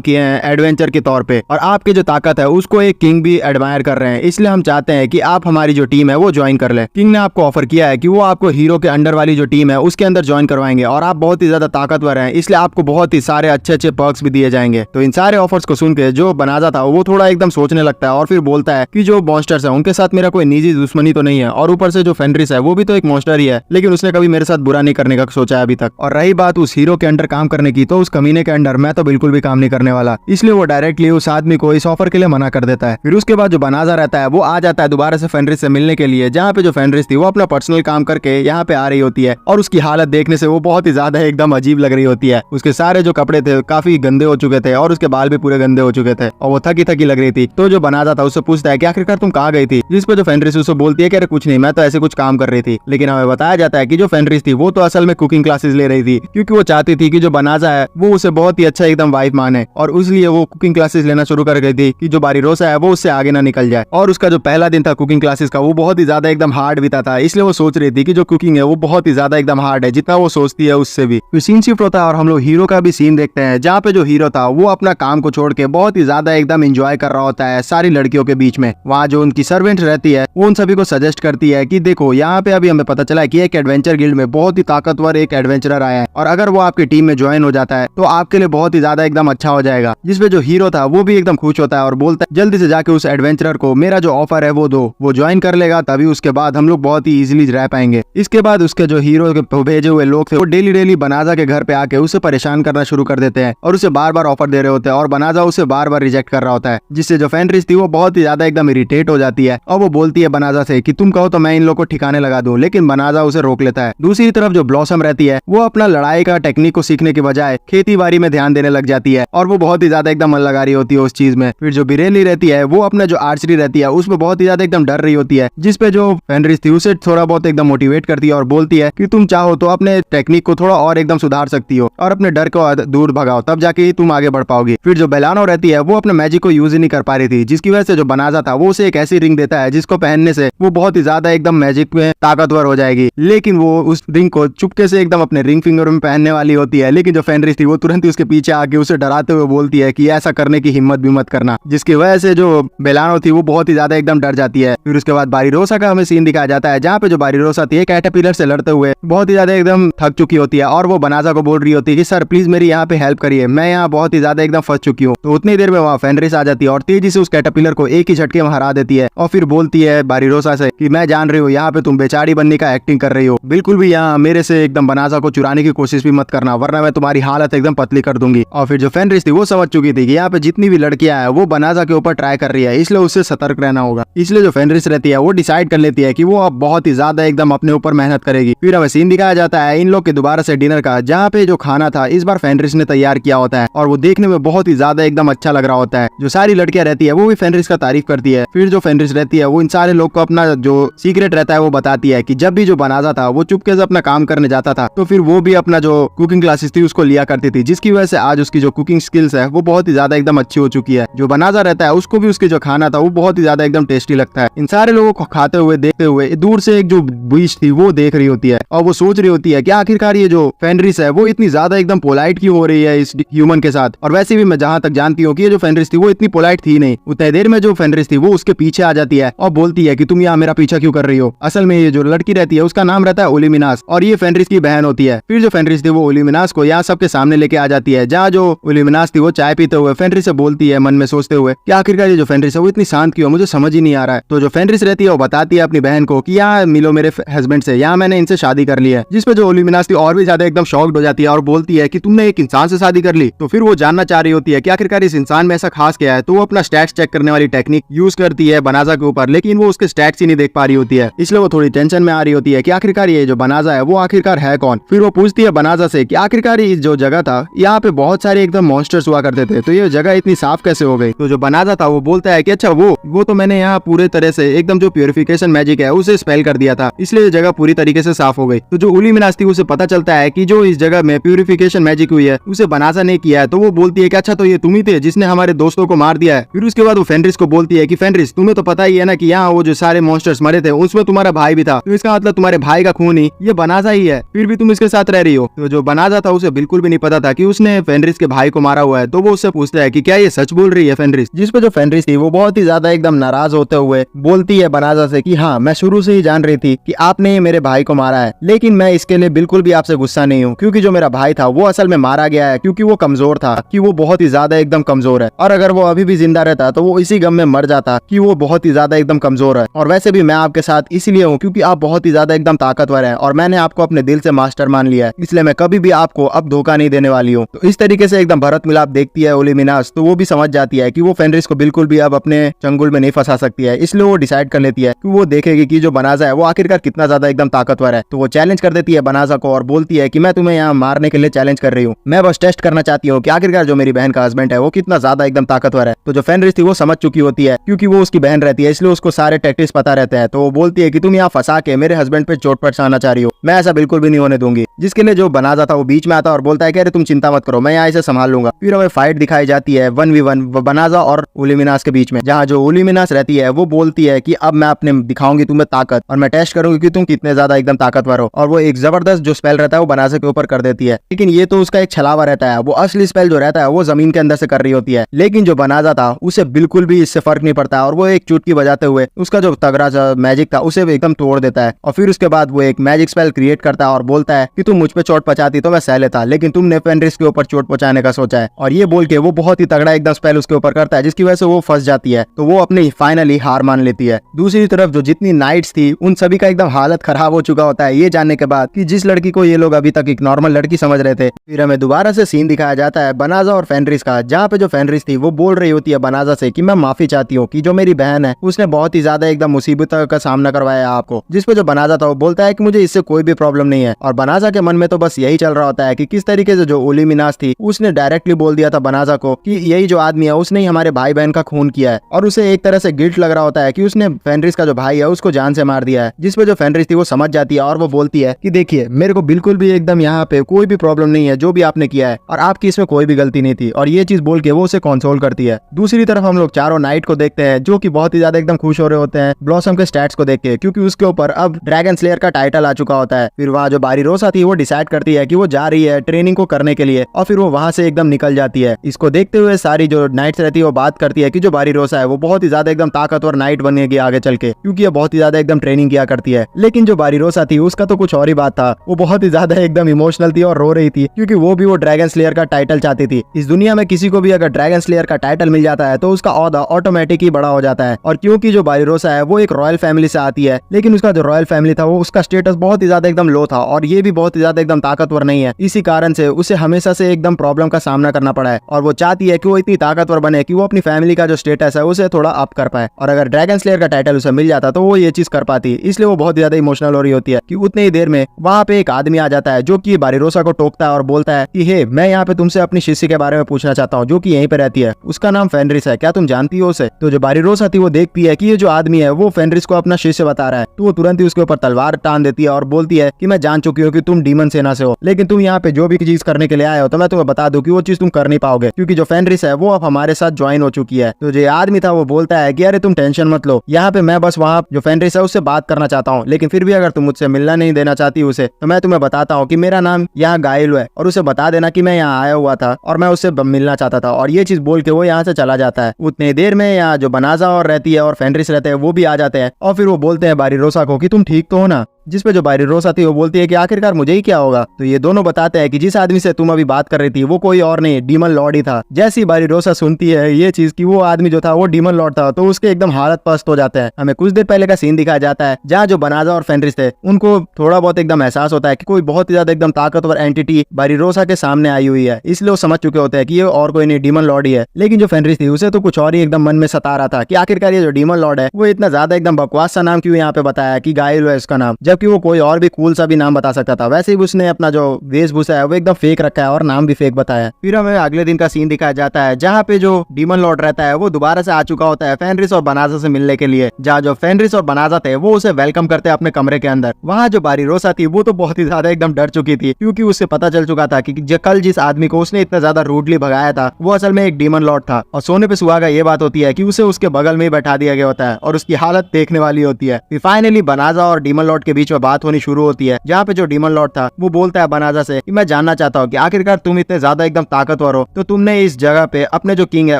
किए हैं एडवेंचर के तौर पे, और आपकी जो ताकत है उसको एक किंग भी एडमायर कर रहे हैं, इसलिए हम चाहते हैं कि आप हमारी जो टीम है वो ज्वाइन कर ले। किंग ने आपको ऑफर किया है कि वो आपको हीरो के अंडर वाली जो टीम है उसके अंदर ज्वाइन करवाएंगे और आप बहुत ही ज्यादा ताकतवर हैं, इसलिए आपको बहुत ही सारे अच्छे पर्क्स भी दिए जाएंगे। तो इन सारे ऑफर्स को सुन के जो बनाजा था वो थोड़ा एकदम सोचने लगता है और फिर बोलता है कि जो मॉन्स्टर्स है उनके साथ मेरा कोई निजी दुश्मनी तो नहीं है, और ऊपर से जो फेनरिस है वो भी तो एक मॉन्स्टर ही है, लेकिन उसने कभी मेरे साथ बुरा नहीं करने का सोचा है अभी तक। और रही बात उस हीरो के अंडर काम करने की, तो उस कमीने के अंडर मैं तो बिल्कुल भी काम नहीं करने वाला, इसलिए वो डायरेक्टली उस आदमी को इस ऑफर के लिए मना कर देता है। फिर उसके बाद जो बनाजा रहता है वो आ जाता है दोबारा से फेनरिस से मिलने के लिए, जहाँ पे जो फेनरिस थी वो अपना पर्सनल काम करके यहाँ पे आ रही होती है और उसकी हालत देखने से वो बहुत ही ज्यादा एकदम अजीब लग रही होती है। उसके सारे जो कपड़े थे काफी गंदे हो चुके थे और उसके बाल भी पूरे गंदे हो चुके थे और वो थकी लग रही थी। तो जो बनाजा था उससे पूछता है कि आखिरकार तुम कहाँ गई थी, जिस पे जो फेनरिस उससे बोलती है कि अरे कुछ नहीं, मैं तो ऐसे कुछ काम कर रही थी। लेकिन हमें बताया जाता है कि जो फेनरिस थी वो तो असल में कुकिंग क्लासेस ले रही थी, क्योंकि वो चाहती थी कि जो बनाजा है वो उसे बहुत ही अच्छा एकदम वाइफ माने, और इसलिए वो कुकिंग क्लासेस लेना शुरू कर गई थी कि जो बारीरोसा है वो उससे आगे ना निकल जाए। और उसका जो पहला दिन था कुकिंग क्लासेस का वो बहुत ही ज्यादा एकदम हार्ड बीता था, इसलिए वो सोच रही थी कि जो कुकिंग है वो बहुत ही ज्यादा एकदम हार्ड है, जितना वो सोचती है उससे भी। फिर सीन शिफ्ट होता है और हम लोग हीरो का भी सीन देखते हैं, जहाँ पे जो हीरो था वो अपना काम को छोड़ के बहुत ही ज्यादा एकदम एंजॉय कर रहा होता है सारी लड़कियों के बीच में। वहाँ जो उनकी सर्वेंट रहती है वो उन सभी को सजेस्ट करती है कि देखो यहाँ पे अभी हमें पता चला है कि एक एडवेंचर गिल्ड में बहुत ही ताकतवर एक एडवेंचरर आया है, और अगर वो आपकी टीम में ज्वाइन हो जाता है तो आपके लिए बहुत ही ज्यादा एकदम अच्छा हो जाएगा। जिसपे जो हीरो था वो भी एकदम खुश होता है और बोलता है जल्दी से जाके उस एडवेंचरर को मेरा जो ऑफर है वो दो, वो ज्वाइन कर लेगा, तभी उसके बाद हम लोग बहुत ही इजीली रह पाएंगे। इसके बाद उसके जो हीरो के भेजे हुए लोग थे वो डेली बनाजा के घर पे आके उसे परेशान करना शुरू कर देते हैं और उसे बार बार ऑफर दे रहे होते हैं, और बनाजा उसे बार बार रिजेक्ट कर रहा होता है, जिससे जो फेनरिस थी वो बहुत ही ज्यादा एकदम इरिटेट हो जाती है और वो बोलती है बनाजा से कि तुम कहो तो मैं इन लोग को ठिकाने लगा दूं, लेकिन बनाजा उसे रोक लेता है। दूसरी तरफ जो ब्लॉसम रहती है वो अपना लड़ाई का टेक्निक को सीखने के बजाय खेती बाड़ी में ध्यान देने लग जाती है और वो बहुत ही ज्यादा एकदम मन लगा रही होती है उस चीज में। फिर जो बिरेली रहती है वो अपना जो आर्चरी रहती है उसमें बहुत ही ज्यादा एकदम डर रही होती है, जिसपे जो फेनरिस थी उसे थोड़ा बहुत एकदम मोटिवेट करती है और बोलती है कि तुम चाहो तो अपने टेक्निक को थोड़ा और एकदम सुधार सकती हो और अपने डर को दूर भगाओ, तब जाके ही तुम आगे बढ़ पाओगी। फिर जो बेलानो रहती है वो अपने मैजिक को यूज ही नहीं कर पा रही थी, जिसकी वजह से जो बनाजा था वो उसे एक ऐसी रिंग देता है जिसको पहनने से वो बहुत ही ज्यादा एकदम मैजिक में ताकतवर हो जाएगी। लेकिन वो उस रिंग को चुपके से एकदम अपने रिंग फिंगर में पहनने वाली होती है, लेकिन जो फेनरिस थी वो तुरंत ही उसके पीछे आके उसे डराते हुए बोलती है कि ऐसा करने की हिम्मत भी मत करना, जिसकी वजह से जो बेलानो थी वो बहुत ही ज्यादा एकदम डर जाती है। फिर उसके बाद बारीरोसा का हमें सीन दिखाया जाता है, जहाँ पे जो बारीरोसा थी कैटरपिलर से लड़ते हुए बहुत ही ज्यादा एकदम थक चुकी होती है और वो बनाजा को बोल रही होती है कि सर प्लीज मेरी यहाँ पे हेल्प करिए, मैं यहाँ बहुत ही ज्यादा एकदम फंस चुकी हूँ। तो उतनी देर में वहाँ फेनरिस आ जाती है और तेजी से उस कैटरपिलर को एक ही झटके में हरा देती है और फिर बोलती है बारीरोसा से कि मैं जान रही हूँ यहाँ पे तुम बेचारी बनने का एक्टिंग कर रही हो, बिल्कुल भी यहाँ मेरे से एकदम बनाजा को चुराने की कोशिश भी मत करना, वरना मैं तुम्हारी तुम्हारी हालत एकदम पतली कर दूंगी। और फिर जो फेनरिस थी वो समझ चुकी थी कि यहाँ पे जितनी भी लड़कियां हैं वो बनाजा के ऊपर ट्राई कर रही है, इसलिए उससे सतर्क रहना होगा। इसलिए जो फेनरिस रहती है वो डिसाइड कर लेती है कि वो अब बहुत ही ज्यादा एकदम अपने ऊपर मेहनत करेगी। फिर हमें सीन दिखाया जाता है इन लोग के दोबारा से डिनर का, जहाँ पे जो खाना था इस बार फेनरिस ने तैयार किया होता है और वो देखने में बहुत ही ज्यादा एकदम अच्छा लग रहा होता है। जो सारी लड़कियां रहती है वो भी फेनरिस का तारीफ करती है। फिर जो फेनरिस रहती है वो इन सारे लोग को अपना जो सीक्रेट रहता है वो बताती है कि जब भी जो बनाजा था वो चुपके से अपना काम करने जाता था तो फिर वो भी अपना जो कुकिंग क्लासेस थी उसको लिया करती थी, जिसकी वजह से आज उसकी जो कुकिंग स्किल्स है वो बहुत ही ज्यादा एकदम अच्छी हो चुकी है। जो बनाजा रहता है उसको भी उसके जो खाना था वो बहुत ही ज्यादा एकदम टेस्टी लगता है। इन सारे लोगों को खाते हुए देखते हुए दूर से एक जो बीच थी वो देख रही होती है और वो सोच रही होती है कि आखिरकार ये जो फेनरिस है वो इतनी ज्यादा एकदम पोलाइट क्यों हो रही है इस ह्यूमन के साथ। और वैसे भी मैं जहां तक जानती हूँ कि ये जो फेनरिस थी वो इतनी पोलाइट थी नहीं। उतनी देर में जो फेनरिस थी वो उसके पीछे आ जाती है और बोलती है कि तुम यहाँ मेरा पीछा क्यों कर रही हो। असल में ये जो लड़की रहती है उसका नाम रहता है ओलिमिनास और ये फेनरिस की बहन होती है। फिर जो फेनरिस थी वो ओलिमिनास को यहाँ सबके सामने लेके आ जाती है, जहाँ जो ओलिमिनास थी वो चाय पीते हुए फेनरिस से बोलती है मन में सोचते हुए कि आखिरकार ये जो फेनरिस है वो इतनी शांत क्यों, मुझे समझ ही नहीं आ रहा है। तो जो फेनरिस रहती है वो बताती है अपनी बहन को कि यहाँ मिलो मेरे हस्बैंड से, यहाँ मैंने इनसे शादी कर ली है। जिस पे जो ओलिमिनास थी और भी ज्यादा एकदम शॉक्ड हो जाती है और बोलती है कि तुमने एक इंसान से शादी कर ली। तो फिर वो जानना चाह रही होती है कि आखिरकार इस इंसान में ऐसा खास क्या है, तो वो अपना स्टैट्स चेक करने वाली टेक्निक यूज करती है बनाजा के ऊपर, लेकिन वो उसके स्टैट्स ही नहीं देख पा रही होती है। इसलिए वो थोड़ी टेंशन में आ रही होती है कि आखिरकार ये जो बनाजा है वो आखिरकार है कौन। फिर वो पूछती है बनाजा से कि आखिरकार ये जो जगह था यहाँ पे बहुत सारे एकदम मॉन्स्टर्स हुआ करते थे, तो ये जगह इतनी साफ कैसे हो गई। तो जो बनाजा था वो बोलता है कि अच्छा वो तो मैंने यहाँ पूरे तरह से एकदम जो प्यूरिफिकेशन मैजिक है उसे स्पेल कर दिया था, इसलिए जगह पूरी तरीके से साफ हो गई। तो जो ओलिमिनास थी उसे पता चलता है कि जो इस जगह में प्यूरिफिकेशन मैजिक हुई है उसे बनाजा ने किया है। तो वो बोलती है कि अच्छा तो ये तुम ही थे जिसने हमारे दोस्तों को मार दिया है। फिर उसके बाद वो फेनरिस को बोलती है कि फेनरिस तुम्हें तो पता ही है ना कि यहाँ वो जो सारे मॉन्स्टर्स मरे थे उसमें तुम्हारा भाई भी था, तो इसका मतलब तुम्हारे भाई का खून ही ये बनाजा ही है, फिर भी तुम इसके साथ रह रही हो। तो जो बनाजा था उसे बिल्कुल भी नहीं पता था कि उसने फेनरिस के भाई को मारा हुआ है। तो वो उससे पूछता है कि क्या ये सच बोल रही है फेनरिस। जिस पे जो फेनरिस थी वो बहुत ही ज्यादा एकदम नाराज होते हुए बोलती है बनाजा से कि हाँ मैं शुरू से ही जान रही थी कि आपने मेरे भाई को मारा है, लेकिन मैं इसके लिए बिल्कुल भी आपसे गुस्सा नहीं हूँ, क्योंकि जो मेरा भाई था वो असल में मारा गया है क्योंकि वो कमजोर था, कि वो बहुत ही ज्यादा एकदम कमजोर है, और अगर वो अभी भी जिंदा रहता तो वो इसी गम में मर जाता कि वो बहुत ही ज्यादा एकदम कमजोर है। और वैसे भी मैं आपके साथ इसलिए हूँ क्योंकि आप बहुत ही ज्यादा एकदम ताकतवर है और मैंने आपको अपने दिल से मास्टर मान लिया है, इसलिए मैं कभी भी आपको अब धोखा नहीं देने वाली हूँ। तो इस तरीके से एकदम भरत मिलाप देखती है ओलिमिनास, तो वो भी समझ जाती है कि वो फेनरिस को बिल्कुल भी अब अपने चंगुल में नहीं फंसा सकती है, इसलिए वो डिसाइड कर लेती है कि वो देखेगी कि जो बनाजा है वो आखिरकार कितना ज्यादा एकदम ताकतवर है। तो वो चैलेंज कर देती है बनाजा को और बोलती है कि मैं तुम्हें यहाँ मारने के लिए चैलेंज कर रही हूँ, मैं बस टेस्ट करना चाहती हूँ कि आखिरकार जो मेरी बहन का हस्बैंड है वो कितना ज्यादा एकदम ताकतवर है। तो जो फेनरिस थी वो समझ चुकी होती है क्योंकि वो उसकी बहन रहती है, इसलिए उसको सारे टैक्टिक्स पता रहते हैं। तो वो बोलती है कि तुम यहाँ फंसा के मेरे हस्बैंड पे चोट पहुंचाना चाह रही हो, मैं ऐसा बिल्कुल भी नहीं होने दूंगी। जिसके लिए जो बनाजा था वो बीच में आता है और बोलता है कि अरे तुम चिंता मत करो, मैं यहाँ इसे संभाल लूंगा। फिर हमें फाइट दिखाई जाती है 1v1 बनाजा और ओलिमिनास के बीच में, जहाँ जो ओलिमिनास रहती है वो बोलती है कि अब मैं अपने दिखाऊंगी तुम्हें ताकत और मैं टेस्ट करूंगी कि तुम कितने ज्यादा एकदम ताकतवर हो। और वो एक जबरदस्त जो स्पेल रहता है वो बनाजा के ऊपर कर देती है, लेकिन ये तो उसका एक छलावा रहता है, वो असली स्पेल जो रहता है वो जमीन के अंदर से कर रही होती है। लेकिन जो बनाजा था उसे बिल्कुल भी इससे फर्क नहीं पड़ता और वो एक चुटकी बजाते हुए उसका जो तगड़ा मैजिक था उसे एकदम तोड़ देता है। और फिर उसके बाद वो एक मैजिक स्पेल क्रिएट करता है और बोलता है कि तुम मुझ पे चोट पहुंचाती तो मैं सह लेता, लेकिन तुमने फेनरिस के ऊपर चोट पहुंचाने का सोचा है। और ये बोल के वो बहुत ही तगड़ा एकदम स्पेल उसके ऊपर करता है, जिसकी वजह से वो फंस जाती है। तो वो अपनी फाइनली हार मान लेती है। दूसरी तरफ जो जितनी नाइट्स थी उन सभी का एकदम हालत खराब हो चुका होता है ये जानने के बाद कि जिस लड़की को ये लोग अभी तक एक नॉर्मल लड़की समझ रहे थे। फिर हमें दोबारा से सीन दिखाया जाता है बनाजा और फेनरिस का, जहाँ पे जो फेनरिस थी वो बोल रही होती है बनाजा से कि मैं माफी चाहती हूँ कि जो मेरी बहन है उसने बहुत ही ज्यादा एकदम मुसीबतों का सामना करवाया आपको। जिस पे जो बनाजा था वो बोलता है कि मुझे इससे कोई भी प्रॉब्लम नहीं है। और बनाजा के मन में तो बस यही चल रहा होता है कि किस तरीके से जो ओलिमिनास थी उसने डायरेक्टली बोल दिया था बनाजा को कि यही जो आदमी है उसने ही हमारे भाई बहन का खून किया है, और उसे एक तरह से गिल्ट लग रहा होता है कि उसने फेनरिस का जो भाई है उसको जान से मार दिया है। जिस पे जो फेनरिस थी वो समझ जाती है और वो बोलती है कि देखिए मेरे को बिल्कुल भी एकदम यहाँ पे कोई भी प्रॉब्लम नहीं है जो भी आपने किया है, और आपकी इसमें कोई भी गलती नहीं थी। और ये चीज बोल के वो उसे कंसोल करती है। दूसरी तरफ हम लोग चारों नाइट को देखते हैं जो कि बहुत ही ज्यादा एकदम खुश हो रहे होते हैं ब्लॉसम के स्टैट्स को देख के, क्योंकि उसके ऊपर अब ड्रैगन स्लेयर का टाइटल आ चुका होता है। फिर वहाँ जो बारीरोसा थी वो डिसाइड करती है कि वो जा रही है ट्रेनिंग को करने के लिए, और फिर वो वहाँ से एकदम निकल जाती है। इसको देखते हुए सारी जो नाइट्स रहती है वो बात करती है कि जो बारीरोसा है वो बहुत ही ज्यादा एकदम ताकतवर नाइट बनेगी आगे चल के, क्योंकि ये बहुत ही ज्यादा एकदम ट्रेनिंग किया करती है। लेकिन जो बारीरोसा थी उसका तो कुछ और ही बात था, वो बहुत ही ज्यादा एकदम इमोशनल थी और रो रही थी, क्योंकि वो भी वो ड्रैगन स्लेयर का टाइटल चाहती थी। इस दुनिया में किसी को भी अगर ड्रैगन स्लेयर का टाइटल मिल जाता है तो उसका औहदा ऑटोमेटिक ही बड़ा हो जाता है। और क्योंकि जो बारीरोसा है वो एक रॉयल फैमिली से आती है, लेकिन उसका जो रॉयल फैमिली था वो उसका स्टेटस बहुत ही ज्यादा एकदम लो था, और ये भी बहुत ही ज्यादा एकदम ताकतवर नहीं है। इसी कारण कारण से उसे हमेशा से एकदम प्रॉब्लम का सामना करना पड़ा है और वो चाहती है कि वो इतनी ताकतवर बने कि वो अपनी फैमिली का जो स्टेटस है उसे थोड़ा अप कर पाए। और अगर ड्रैगन स्लेयर का टाइटल उसे मिल जाता तो वो ये चीज कर पाती, इसलिए वो बहुत ज्यादा इमोशनल हो रही होती है कि उतनी ही देर में वहाँ पे एक आदमी आ जाता है जो कि बारिरोसा को टोकता है और बोलता है कि हे, मैं यहाँ पे तुमसे अपनी शिष्य के बारे में पूछना चाहता हूँ जो कि यहीं पे रहती है, उसका नाम फेनरिस है, क्या तुम जानती हो उसे? तो जो बारिरोसा थी वो देखती है कि ये जो आदमी है वो फेनरिस को अपना शिष्य बता रहा है, तो वो तुरंत ही उसके ऊपर तलवार टान देती है और बोलती है कि मैं जान चुकी हूँ कि तुम डीमन सेना से हो, लेकिन तुम यहाँ पे जो भी चीज करने के लिए आए हो तो मैं तुम्हें बता दूं कि वो चीज तुम कर नहीं पाओगे, क्योंकि जो फेनरिस है वो अब हमारे साथ ज्वाइन हो चुकी है। तो जो आदमी था वो बोलता है कि अरे तुम टेंशन मत लो, यहाँ पे मैं बस वहाँ जो फेनरिस है उससे बात करना चाहता हूँ, लेकिन फिर भी अगर तुम मुझसे मिलना नहीं देना चाहती उसे तो मैं तुम्हें बताता हूँ कि मेरा नाम यहाँ गाइल है और उसे बता देना कि मैं यहाँ आया हुआ था और मैं उससे मिलना चाहता था। और ये चीज बोल के वो यहाँ से चला जाता है। उतने देर में यहाँ जो बनाजा और रहती है और फेनरिस रहते हैं वो भी आ जाते हैं और फिर वो बोलते हैं बारिरोसा को कि तुम ठीक तो हो ना? जिस पे जो बारिरोसा थी वो बोलती है कि आखिरकार मुझे ही क्या होगा? तो ये दोनों बताते हैं कि जिस आदमी से तुम अभी बात कर रही थी वो कोई और नहीं डीमन लॉर्ड ही था। जैसी बारिरोसा सुनती है ये चीज कि वो आदमी जो था वो डीमन लॉर्ड था तो उसके एकदम हालत पस्त हो जाते हैं। हमें कुछ देर पहले का सीन दिखाया जाता है जहाँ जो बनाजा और फेनरिस थे उनको थोड़ा बहुत एकदम एहसास होता है कि कोई बहुत ही ज्यादा एकदम ताकतवर एंटिटी बारिरोसा के सामने आई हुई है, इसलिए वो समझ चुके होते हैं कि ये और कोई नहीं डीमन लॉर्ड ही है। लेकिन जो फेनरिस थी उसे तो कुछ और ही एकदम मन में सता रहा था कि आखिरकार ये जो डीमन लॉर्ड है वो इतना ज्यादा एकदम बकवास सा नाम क्यों यहाँ पे बताया कि गाइल है इसका नाम, जबकि वो कोई और भी कूल सा भी नाम बता सकता था। वैसे ही उसने अपना जो वेशभूषा है वो एकदम फेक रखा है और नाम भी फेक बताया। फिर हमें अगले दिन का सीन दिखाया जाता है जहाँ पे जो डीमन लॉर्ड रहता है वो दोबारा से आ चुका होता है फेनरिस और बनाजा से मिलने के लिए। जहाँ जो फेनरिस और बनाजा थे वो उसे वेलकम करते हैं अपने कमरे के अंदर। वहाँ जो बारिरोसा थी वो तो बहुत ही ज्यादा एकदम डर चुकी थी, क्योंकि उससे पता चल चुका था कि कल जिस आदमी को उसने इतना ज्यादा रूडली भगाया था वो असल में एक डीमन लॉर्ड था। और सोने पे सुहागा ये बात होती है कि उसे उसके बगल में ही बैठा दिया गया होता है और उसकी हालत देखने वाली होती है। फिर फाइनली बनाजा और डीमन लॉर्ड के बीच में बात होनी शुरू होती है, जहाँ पे जो डीमन लॉर्ड था वो बोलता है बनाजा से कि मैं जानना चाहता हूँ कि आखिरकार तुम इतने ज्यादा एकदम ताकतवर हो तो तुमने इस जगह पे अपने जो किंग है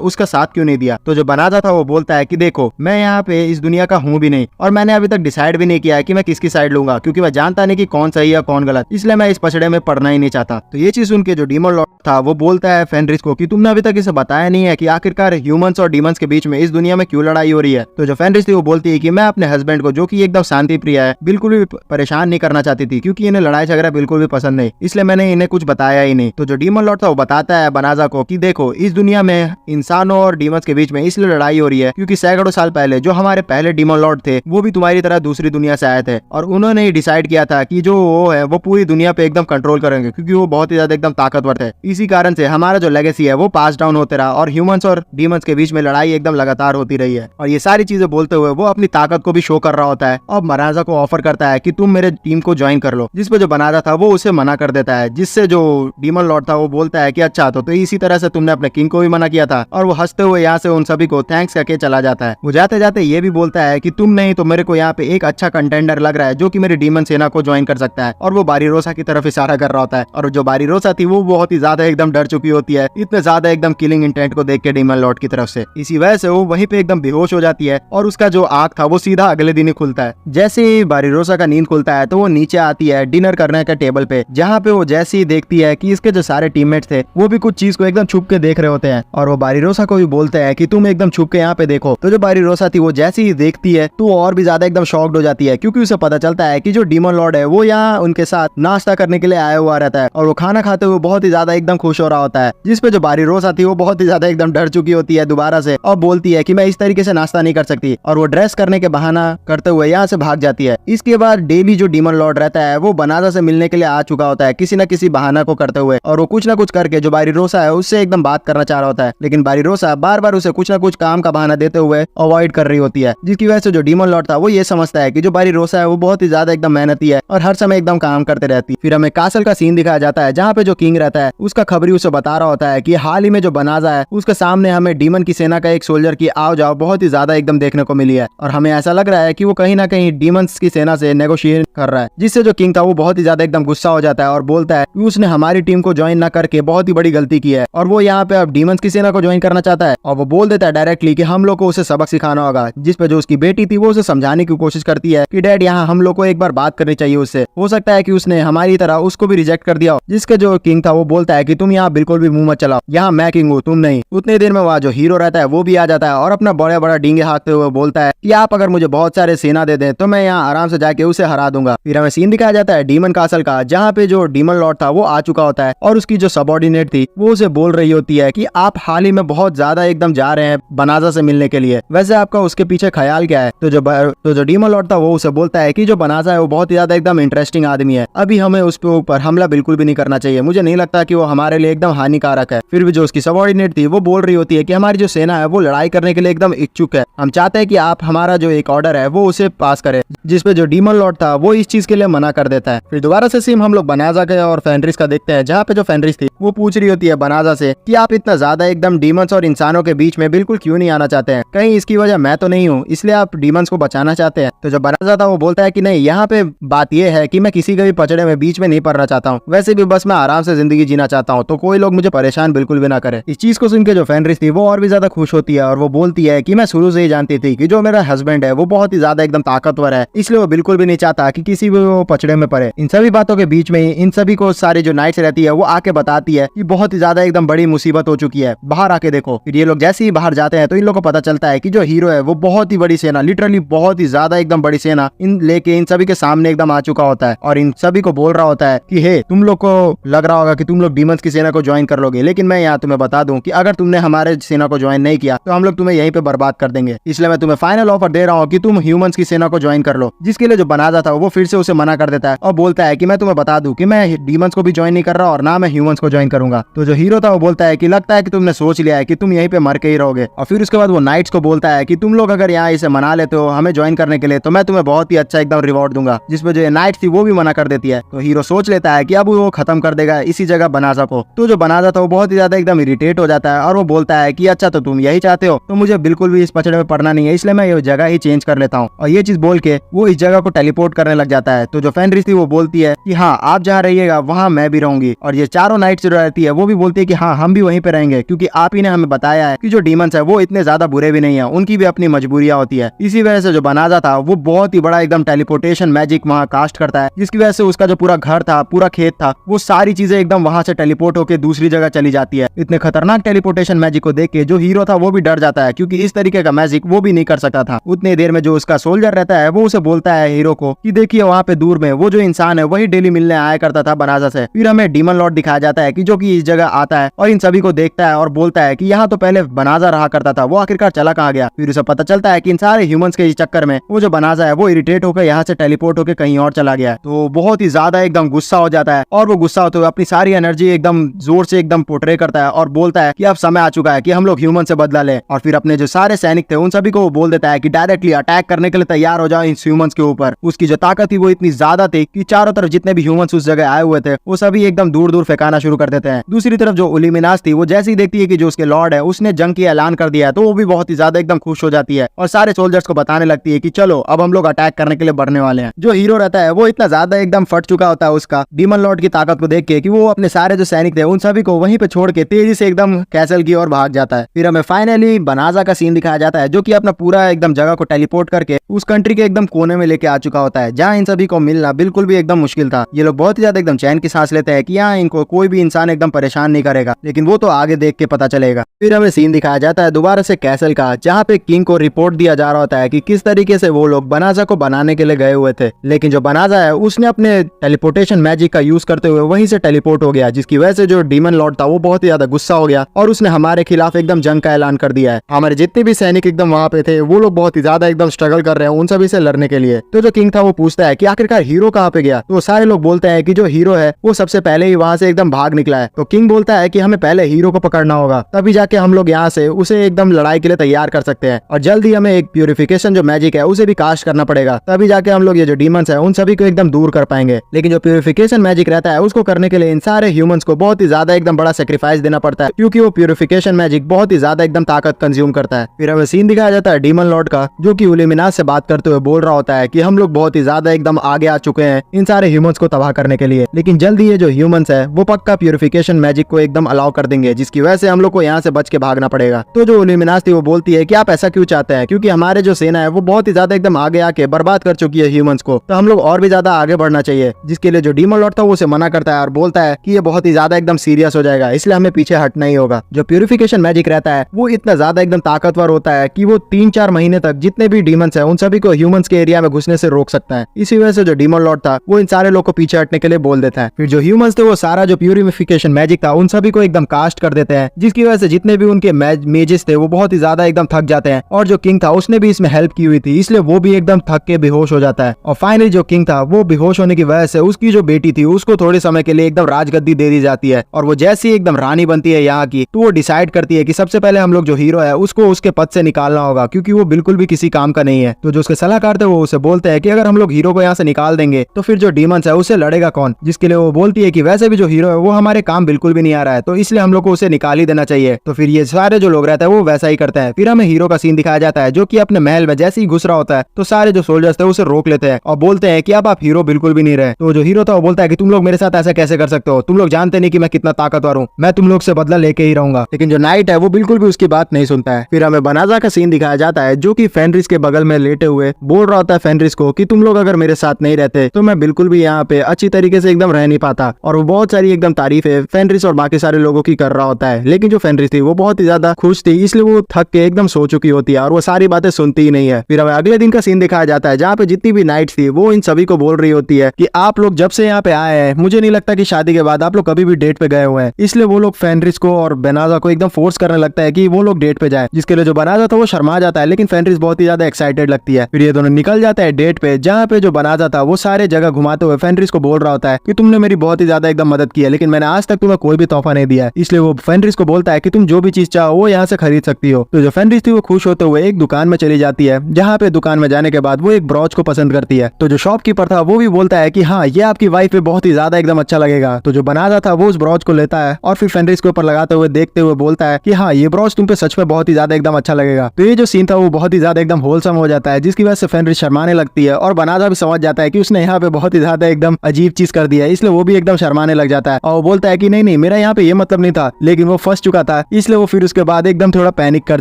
उसका साथ क्यों नहीं दिया? तो जो बनाजा था वो बोलता है कि देखो मैं यहाँ पे इस दुनिया का हूँ भी नहीं और मैंने अभी तक डिसाइड भी नहीं किया है कि मैं किसकी साइड लूंगा, क्योंकि मैं जानता नहीं कि कौन सही है कौन गलत, इसलिए मैं इस पछड़े में पढ़ना ही नहीं चाहता। तो ये चीज सुन के जो डीमन लॉर्ड था वो बोलता है फेनरिस को कि तुमने अभी तक इसे बताया नहीं है कि आखिरकार ह्यूमंस और डीमंस के बीच में इस दुनिया में क्यों लड़ाई हो रही है। तो जो फेनरिस थी वो बोलती है कि मैं अपने हस्बैंड को जो कि एकदम शांति प्रिय है बिल्कुल भी परेशान नहीं करना चाहती थी, क्योंकि इन्हें लड़ाई झगड़ा बिल्कुल भी पसंद नहीं, इसलिए मैंने इन्हें कुछ बताया ही नहीं। तो जो डीमन लॉर्ड था वो बताता है बनाजा को कि देखो इस दुनिया में इंसानों और डीमंस के बीच में इसलिए लड़ाई हो रही है क्योंकि सैकड़ों साल पहले जो हमारे पहले डीमन लॉर्ड थे वो भी तुम्हारी तरह दूसरी दुनिया से आए थे और उन्होंने ही डिसाइड किया था कि जो वो है वो पूरी दुनिया पे एकदम कंट्रोल करेंगे, क्योंकि वो बहुत ही ज्यादा एकदम ताकतवर थे। इसी कारण से हमारा जो लेगेसी है वो पास डाउन होते रहा और ह्यूमंस और डीमंस के बीच में लड़ाई एकदम लगातार होती रही है। और ये सारी चीजें बोलते हुए वो अपनी ताकत को भी शो कर रहा होता है और बनाजा को ऑफर करता है कि तुम मेरे टीम को ज्वाइन कर लो, जिसपे जो बनाजा था वो उसे मना कर देता है, जिससे जो डीमन लॉर्ड था वो बोलता है कि अच्छा तो इसी तरह से तुमने अपने किंग को भी मना किया था, और वो हंसते हुए यहाँ से उन सभी को थैंक्स करके चला जाता है। वो जाते जाते ये भी बोलता है कि तुम नहीं तो मेरे को यहाँ पे एक अच्छा कंटेंडर लग रहा है जो कि मेरी डीमन सेना को ज्वाइन कर सकता है, और वो बारिरोसा की तरफ इशारा कर रहा होता है। और जो बारिरोसा थी वो बहुत ही ज्यादा एकदम डर चुकी होती है, इतने ज्यादा एकदम किलिंग इंटेंट को देख के डीमन लॉर्ड की तरफ से। इसी वजह से वो वहीं पे एकदम बेहोश हो जाती है और उसका जो आंख था वो सीधा अगले दिन ही खुलता है। जैसे ही बारिरोसा का नींद खुलता है तो वो नीचे आती है डिनर करने के टेबल पे, जहाँ पे वो जैसे ही देखती है कि इसके जो सारे टीममेट्स थे वो भी कुछ चीज को एकदम छुप के देख रहे होते हैं, और वो बारिरोसा को भी बोलते हैं कि तुम एकदम छुप के यहाँ पे देखो। तो जो बारिरोसा थी वो जैसे ही देखती है तो और भी ज्यादा एकदम शॉक्ड हो जाती है, क्योंकि उसे पता चलता है कि जो डीमन लॉर्ड है वो यहाँ उनके साथ नाश्ता करने के लिए आया हुआ रहता है और वो खाना खाते हुए बहुत ही ज्यादा एकदम खुश हो रहा होता है। जिसपे जो बारिरोसा थी वो बहुत ही ज्यादा एकदम डर चुकी होती है दोबारा से और बोलती है कि मैं इस तरीके से नाश्ता नहीं कर सकती, और वो ड्रेस करने के बहाना करते हुए यहाँ से भाग जाती है। इसके बाद डेली जो डीमन लॉर्ड रहता है वो बनाजा से मिलने के लिए आ चुका होता है किसी न किसी बहाना को करते हुए, और वो कुछ न कुछ करके जो बारिरोसा है उससे एकदम बात करना चाह रहा होता है, लेकिन बारिरोसा बार बार उसे कुछ न कुछ काम का बहाना देते हुए अवॉइड कर रही होती है, जिसकी वजह से जो डीमन लॉर्ड था वो ये समझता है कि जो बारिरोसा है वो बहुत ही ज्यादा एकदम मेहनती है और हर समय एकदम काम करते रहती है। फिर हमें कासल का सीन दिखाया जाता है जहाँ पे जो किंग रहता है उसका खबरी उसे बता रहा होता है कि हाल ही में जो बनाजा है उसके सामने हमें डीमन की सेना का एक सोल्जर की आओ जाओ बहुत ही ज्यादा एकदम देखने को मिली है, और हमें ऐसा लग रहा है कि वो कहीं ना कहीं डीमंस की सेना से नेगोशिएट कर रहा है, जिससे जो किंग था वो बहुत ही ज्यादा एकदम गुस्सा हो जाता है और बोलता है कि उसने हमारी टीम को ज्वाइन न करके बहुत ही बड़ी गलती की है और वो यहाँ पे अब डीमंस की सेना को ज्वाइन करना चाहता है। और वो बोल देता है डायरेक्टली कि हम लोग को उसे सबक सिखाना होगा, जिसपे जो उसकी बेटी थी वो उसे समझाने की कोशिश करती है कि डैड यहाँ हम लोग को एक बार बात करनी चाहिए उससे, हो सकता है कि उसने हमारी तरह उसको भी रिजेक्ट कर दिया हो। जिसके जो किंग था वो बोलता है कि तुम यहाँ बिल्कुल भी मुंह मत चलाओ, यहाँ मैं किंग हूँ तुम नहीं। उतनी देर में वहाँ जो हीरो रहता है वो भी आ जाता है और अपना बड़ा बड़ा डींगे हाँकते हुए बोलता है कि आप अगर मुझे बहुत सारे सेना दे दें तो मैं यहाँ आराम से जाके उसे हरा दूंगा। फिर हमें सीन दिखाया जाता है डीमन कासल का, जहाँ पे जो डीमन लॉर्ड था वो आ चुका होता है और उसकी जो सबऑर्डिनेट थी वो उसे बोल रही होती है कि आप हाल ही में बहुत ज्यादा एकदम जा रहे हैं बनाजा से मिलने के लिए, वैसे आपका उसके पीछे ख्याल क्या है। तो जो डीमन लॉर्ड था वो उसे बोलता है कि जो बनाजा है वो बहुत ही ज्यादा एकदम इंटरेस्टिंग आदमी है, अभी हमें उस ऊपर हमला बिल्कुल भी नहीं करना चाहिए, मुझे नहीं लगता कि वो हमारे लिए एकदम हानिकारक है। फिर भी जो उसकी सबऑर्डिनेट थी वो बोल रही होती है कि हमारी जो सेना है वो लड़ाई करने के लिए एकदम इच्छुक है, हम चाहते हैं कि आप हमारा जो एक ऑर्डर है वो उसे पास करें, जिसपे जो डीमन लॉर्ड था वो इस चीज के लिए मना कर देता है। फिर दोबारा से सीन हम लोग बनाजा के और फेनरिस का देखते हैं, जहाँ पे जो फेनरिस थी वो पूछ रही होती है बनाजा से कि आप इतना ज्यादा एकदम डीमंस और इंसानों के बीच में बिल्कुल क्यों नहीं आना चाहते हैं, कहीं इसकी वजह मैं तो नहीं हूँ इसलिए आप डीमंस को बचाना चाहते हैं। तो जो बनाजा था वो बोलता है कि नहीं, यहाँ पे बात यह है कि मैं किसी के भी पचड़े में बीच में नहीं पड़ना चाहता हूँ, वैसे भी बस मैं आराम से जिंदगी जीना चाहता हूँ, तो कोई लोग मुझे परेशान बिल्कुल भी ना करे। इस चीज को सुन के जो फेनरिस थी वो और भी ज्यादा खुश होती है और वो बोलती है कि मैं शुरू से ही जानती थी कि जो मेरा हस्बैंड है वो बहुत ही ज्यादा एकदम ताकतवर है, इसलिए वो बिल्कुल भी नहीं चाहता कि किसी भी वो पचड़े में पड़े। इन सभी बातों के बीच में इन सभी को सारी जो नाइट्स रहती है वो आके बताती है कि बहुत ही ज्यादा एकदम बड़ी मुसीबत हो चुकी है, बाहर आके देखो। फिर ये लोग जैसे ही बाहर जाते हैं तो इन लोगों को पता चलता है कि जो हीरो है वो बहुत ही बड़ी सेना, लिटरली बहुत ही ज्यादा एकदम बड़ी सेना इन लेके इन सभी के सामने एकदम आ चुका होता है और इन सभी को बोल रहा होता है कि हे, तुम लोग को लग रहा होगा कि तुम लोग डीमंस की सेना को ज्वाइन कर लोगे, लेकिन मैं यहाँ तुम्हें बता दूं कि अगर तुमने हमारे सेना को ज्वाइन नहीं किया तो हम लोग तुम्हें यहीं पे बर्बाद कर देंगे, इसलिए मैं तुम्हें फाइनल ऑफर दे रहा हूँ कि तुम ह्यूमंस की सेना को ज्वाइन कर लो। जिसके लिए जो बनाजा था वो फिर से उसे मना कर देता है और बोलता है कि मैं तुम्हें बता दूं कि मैं डीमंस को भी ज्वाइन नहीं कर रहा और ना मैं ह्यूमंस को ज्वाइन करूंगा। तो जो हीरो था वो बोलता है कि लगता है कि तुमने सोच लिया है कि तुम यहीं पे मर के ही रहोगे। और फिर उसके बाद वो नाइट्स को बोलता है कि तुम लोग अगर यहाँ इसे मना लेते हो हमें ज्वाइन करने के लिए तो मैं तुम्हें बहुत ही अच्छा एकदम रिवॉर्ड दूंगा, जिसपे जो नाइट्स थी वो भी मना कर देती है। तो हीरो सोच लेता है कि अब वो खत्म कर देगा इसी जगह बनाजा को। तो जो बनाजा था वो बहुत ही ज्यादा एकदम इरिटेट हो जाता है और वो बोलता है कि अच्छा तो तुम यही चाहते हो, तो मुझे बिल्कुल भी इस पचड़े में पड़ना नहीं है, इसलिए मैं ये जगह ही चेंज कर लेता हूँ। और ये चीज बोल के वो इस जगह को टेलीपोर्ट करने लग जाता है। तो जो फेनरिस थी वो बोलती है कि हाँ आप जहाँ रहिएगा वहाँ मैं भी रहूंगी, और ये चारों नाइट्स जो रहती है वो भी बोलती है कि हाँ हम भी वहीं पे रहेंगे, क्योंकि आप ही ने हमें बताया है कि जो डीमंस है वो इतने ज्यादा बुरे भी नहीं है, उनकी भी अपनी मजबूरियां होती है। इसी वजह से जो बनाजा था वो बहुत ही बड़ा एकदम टेलीपोर्टेशन मैजिक वहाँ कास्ट करता है, जिसकी वजह से उसका जो पूरा घर था, पूरा खेत था, वो सारी चीजें एकदम वहां से टेलीपोर्ट होकर दूसरी जगह चली जाती है। इतने खतरनाक टेलीपोर्टेशन मैजिक को देख के जो हीरो था वो भी डर जाता है, क्योंकि इस तरीके का मैजिक वो भी नहीं कर सकता था। उतनी देर में जो उसका सोल्जर रहता है वो उसे बोलता है हीरो को कि देखिए वहाँ पे दूर में वो जो इंसान है वही डेली मिलने आया करता था बनाजा से। फिर हमें डीमन लॉर्ड दिखाया जाता है कि जो कि इस जगह आता है और इन सभी को देखता है और बोलता है कि यहाँ तो पहले बनाजा रहा करता था, वो आखिरकार चला कहाँ गया। फिर उसे पता चलता है कि इन सारे ह्यूमंस के चक्कर में वो जो बनाजा है वो इरिटेट होकर यहाँ से टेलीपोर्ट होकर कहीं और चला गया। तो बहुत ही ज्यादा एकदम गुस्सा हो जाता है और वो गुस्सा होते हुए अपनी सारी एनर्जी एकदम जोर से एकदम पोर्ट्रे करता है और बोलता है कि अब समय आ चुका है कि हम लोग ह्यूमन से बदला लें। और फिर अपने जो सारे सैनिक थे उन सभी को वो बोल देता है कि डायरेक्टली अटैक करने के लिए तैयार हो जाओ इन ह्यूमंस के ऊपर। उसकी जो ताकत थी वो इतनी ज्यादा थी कि चारों तरफ जितने भी ह्यूमंस उस जगह आए हुए थे वो सभी एकदम दूर दूर फेंकाना शुरू कर देते हैं। दूसरी तरफ जो इल्यूमिनास थी वो जैसे ही देखती है कि जो उसके लॉर्ड है उसने जंग की ऐलान कर दिया है तो वो भी बहुत ही ज्यादा एकदम खुश हो जाती है और सारे सोल्जर्स को बताने लगती है कि चलो अब हम लोग अटैक करने के लिए बढ़ने वाले हैं। जो हीरो रहता है वो इतना ज्यादा एकदम फट चुका होता है उसका डीमन लॉर्ड की ताकत को देख के कि वो अपने सारे जो सैनिक थे उन सभी को वहीं पे छोड़ के तेजी से एकदम कैसल की ओर भाग जाता है। फिर हमें फाइनली बनाजा का सीन दिखाया जाता है जो कि अपना पूरा एकदम जगह को टेलीपोर्ट करके उस कंट्री के एकदम कोने में लेके आ चुका होता है, जहाँ इन सभी को मिलना बिल्कुल भी एकदम मुश्किल था। ये लोग बहुत ही ज्यादा एकदम चैन की सांस लेते हैं कि यहाँ इनको कोई भी इंसान एकदम परेशान नहीं करेगा, लेकिन वो तो आगे देख के पता चलेगा। फिर हमें सीन दिखाया जाता है दोबारा से कैसल का, जहाँ पे किंग को रिपोर्ट दिया जा रहा होता है कि किस तरीके से वो लोग बनाजा को बनाने के लिए गए हुए थे, लेकिन जो बनाजा है उसने अपने टेलीपोर्टेशन मैजिक का यूज करते हुए वहीं से टेलीपोर्ट हो गया, जिसकी वजह से जो डीमन लॉर्ड था वो बहुत ही ज्यादा गुस्सा हो गया और उसने हमारे खिलाफ एकदम जंग का ऐलान कर दिया है। हमारे जितने भी सैनिक एकदम वहाँ पे थे वो लोग बहुत ही ज्यादा एकदम स्ट्रगल कर रहे हैं उन सभी से लड़ने के लिए। तो जो किंग था वो पूछता है कि आखिरकार हीरो कहाँ पे गया, तो सारे लोग बोलते हैं कि जो हीरो है वो सबसे पहले ही वहाँ से एकदम भाग निकला है। तो किंग बोलता है कि हमें पहले हीरो को पकड़ना होगा, तभी जाके हम लोग यहाँ से उसे एकदम लड़ाई के लिए तैयार कर सकते हैं, और जल्द ही हमें एक प्यूरिफिकेशन जो मैजिक है उसे भी कास्ट करना पड़ेगा, तभी जाके हम लोग ये जो डीमंस है उन सभी को एकदम दूर कर पाएंगे। लेकिन जो प्यूरिफिकेशन मैजिक रहता है उसको करने के लिए इन सारे ह्यूमंस को बहुत ही ज्यादा एकदम बड़ा सेक्रीफाइस देना पड़ता है, क्योंकि वो प्यूरिफिकेशन मैजिक बहुत ही ज्यादा एकदम ताकत कंज्यूम करता है। फिर हमें सीन दिखाया जाता है डीमन लॉर्ड का, जो कि इल्यूमिनास से बात करते हुए बोल रहा होता है कि हम लोग बहुत ही ज्यादा एकदम आगे आ चुके हैं इन सारे ह्यूमंस को तबाह करने के लिए, लेकिन जल्दी ये जो ह्यूमंस है वो पक्का प्यूरिफिकेशन मैजिक को एकदम अलाउ कर देंगे, जिसकी वजह से हम लोग को यहाँ से बच के भागना पड़ेगा। तो जो इल्यूमिनास थी वो बोलती है कि आप ऐसा क्यों चाहते हैं, क्योंकि हमारे जो सेना है वो बहुत ही ज्यादा एकदम आगे आके बर्बाद कर चुकी है ह्यूमंस को, तो हम लोग और भी ज्यादा आगे बढ़ना चाहिए। जिसके लिए जो डीमन लॉर्ड था वो उसे मना करता है और बोलता है कि ये बहुत ही ज्यादा एकदम सीरियस हो जाएगा, इसलिए हमें पीछे हटना ही होगा। जो प्यूरिफिकेशन मैजिक रहता है वो इतना ज्यादा एकदम ताकतवर होता है कि वो 3-4 महीने तक जितने भी डीमंस है उन सभी को ह्यूमंस के एरिया में घुसने से रोक सकता है। इसी वजह से जो डीमन लॉर्ड था वो इन सारे लोग को पीछे हटने के लिए बोल देता है। फिर जो ह्यूमंस थे वो सारा जो प्यूरिफिकेशन मैजिक था उन सभी को एकदम कास्ट कर देते हैं, जिसकी वजह से जितने भी उनके मेजेस थे वो बहुत ही ज्यादा एकदम थक जाते हैं। और जो किंग था उसने भी इसमें हेल्प की हुई थी, इसलिए वो भी एकदम थक के बेहोश हो जाता है। और फाइनली जो किंग था वो बेहोश होने की वजह से उसकी जो बेटी थी उसको थोड़े समय के लिए एकदम राजगद्दी दे दी जाती है। और वो जैसी एकदम रानी बनती है यहाँ की, तो वो डिसाइड करती है कि सबसे पहले हम लोग जो हीरो है उसको उसके पद से निकालना होगा, क्योंकि वो बिल्कुल भी किसी काम का नहीं है। तो जो उसके सलाहकार थे वो उसे बोलते हैं कि अगर हम लोग हीरो को यहाँ से निकाल देंगे तो फिर जो डीमंस है उससे लड़ेगा कौन। जिसके लिए वो बोलती है कि वैसे भी जो हीरो है वो हमारे काम बिल्कुल भी नहीं आ रहा है, तो इसलिए हम लोग को उसे निकाल ही देना चाहिए। तो फिर ये सारे जो लोग रहते हैं वो वैसा ही करते हैं। फिर हमें हीरो का सीन दिखाया जाता है जो कि अपने महल में जैसे ही घुस रहा होता है तो सारे जो सोल्जर्स थे उसे रोक लेते हैं और बोलते हैं कि अब आप हीरो बिल्कुल भी नहीं रहे। तो जो हीरो था वो बोलता है कि तुम लोग मेरे साथ ऐसा कैसे कर सकते हो, तुम लोग जानते नहीं कि मैं कितना ताकतवर हूँ, मैं तुम लोग से बदला लेके ही रहूंगा। लेकिन जो नाइट है वो बिल्कुल भी उसकी बात नहीं सुनता है। फिर हमें बनाजा का सीन दिखाया जाता है जो कि फेनरिस के बगल में लेटे हुए बोल रहा होता है फेनरिस को कि तुम लोग अगर मेरे साथ नहीं रहते तो मैं बिल्कुल भी यहाँ पे अच्छी तरीके से एकदम रह नहीं पाता। और वो बहुत सारी एकदम तारीफें फेनरिस और बाकी सारे लोगों की कर रहा होता है। लेकिन जो फेनरिस थी वो बहुत ही ज्यादा खुश थी, इसलिए वो थक के एकदम सो चुकी होती है और वो सारी बातें सुनती ही नहीं है। फिर हमें अगले दिन का सीन दिखाया जाता है जहाँ पे जितनी भी नाइट्स थी वो इन सभी को बोल रही होती है कि आप लोग जब से यहाँ पे आए हैं मुझे नहीं लगता कि शादी के बाद आप लोग कभी भी डेट पे गए हुए हैं। इसलिए वो लोग फेनरिस को और बनाजा को एकदम फोर्स करने लगता है कि वो लोग डेट पे जाए, जिसके लिए जो बनाजा था वो शर्मा जाता है, लेकिन फेनरिस बहुत ही ज्यादा एक्साइटेड लगती है। फिर ये दोनों निकल जाता है डेट पे, जहाँ पे जो बनाजा था वो सारे जगह घुमाते हुए फेनरिस को बोल रहा होता है कि तुमने मेरी बहुत ही ज्यादा एकदम मदद की है, लेकिन मैंने आज तक तुम्हें कोई भी तोहफा नहीं दिया है। इसलिए वो फेनरिस को बोलता है कि तुम जो भी चीज चाहो वो यहाँ से खरीद सकती हो। तो जो फेनरिस थी वो खुश होते हुए एक दुकान में चली जाती है, जहाँ पे दुकान में जाने के बाद वो एक ब्रॉच को पसंद करती है। तो जो शॉपकीपर था वो भी बोलता है कि हाँ ये आपकी वाइफ पे बहुत ही ज्यादा एकदम अच्छा लगेगा। तो जो बनाजा था वो उस ब्रॉच को लेता है और फिर फेनरिस के ऊपर लगाते हुए देखते हुए बोलता है कि हाँ ये ब्रॉच तुम पे सच में बहुत ही ज्यादा एकदम अच्छा लगेगा। तो ये जो सीन था वो बहुत ही ज्यादा एकदम होलसम हो जाता है, जिसकी वजह से फेनरिस शर्माने लगती है और बनाजा भी समझ जाता है कि उसने यहाँ पे बहुत ही ज्यादा एकदम अजीब चीज कर दिया है, इसलिए वो भी एकदम शर्माने लग जाता है और वो बोलता है कि नहीं नहीं मेरा यहाँ पे ये मतलब नहीं था, लेकिन वो फंस चुका था, इसलिए वो फिर उसके बाद एकदम थोड़ा पैनिक कर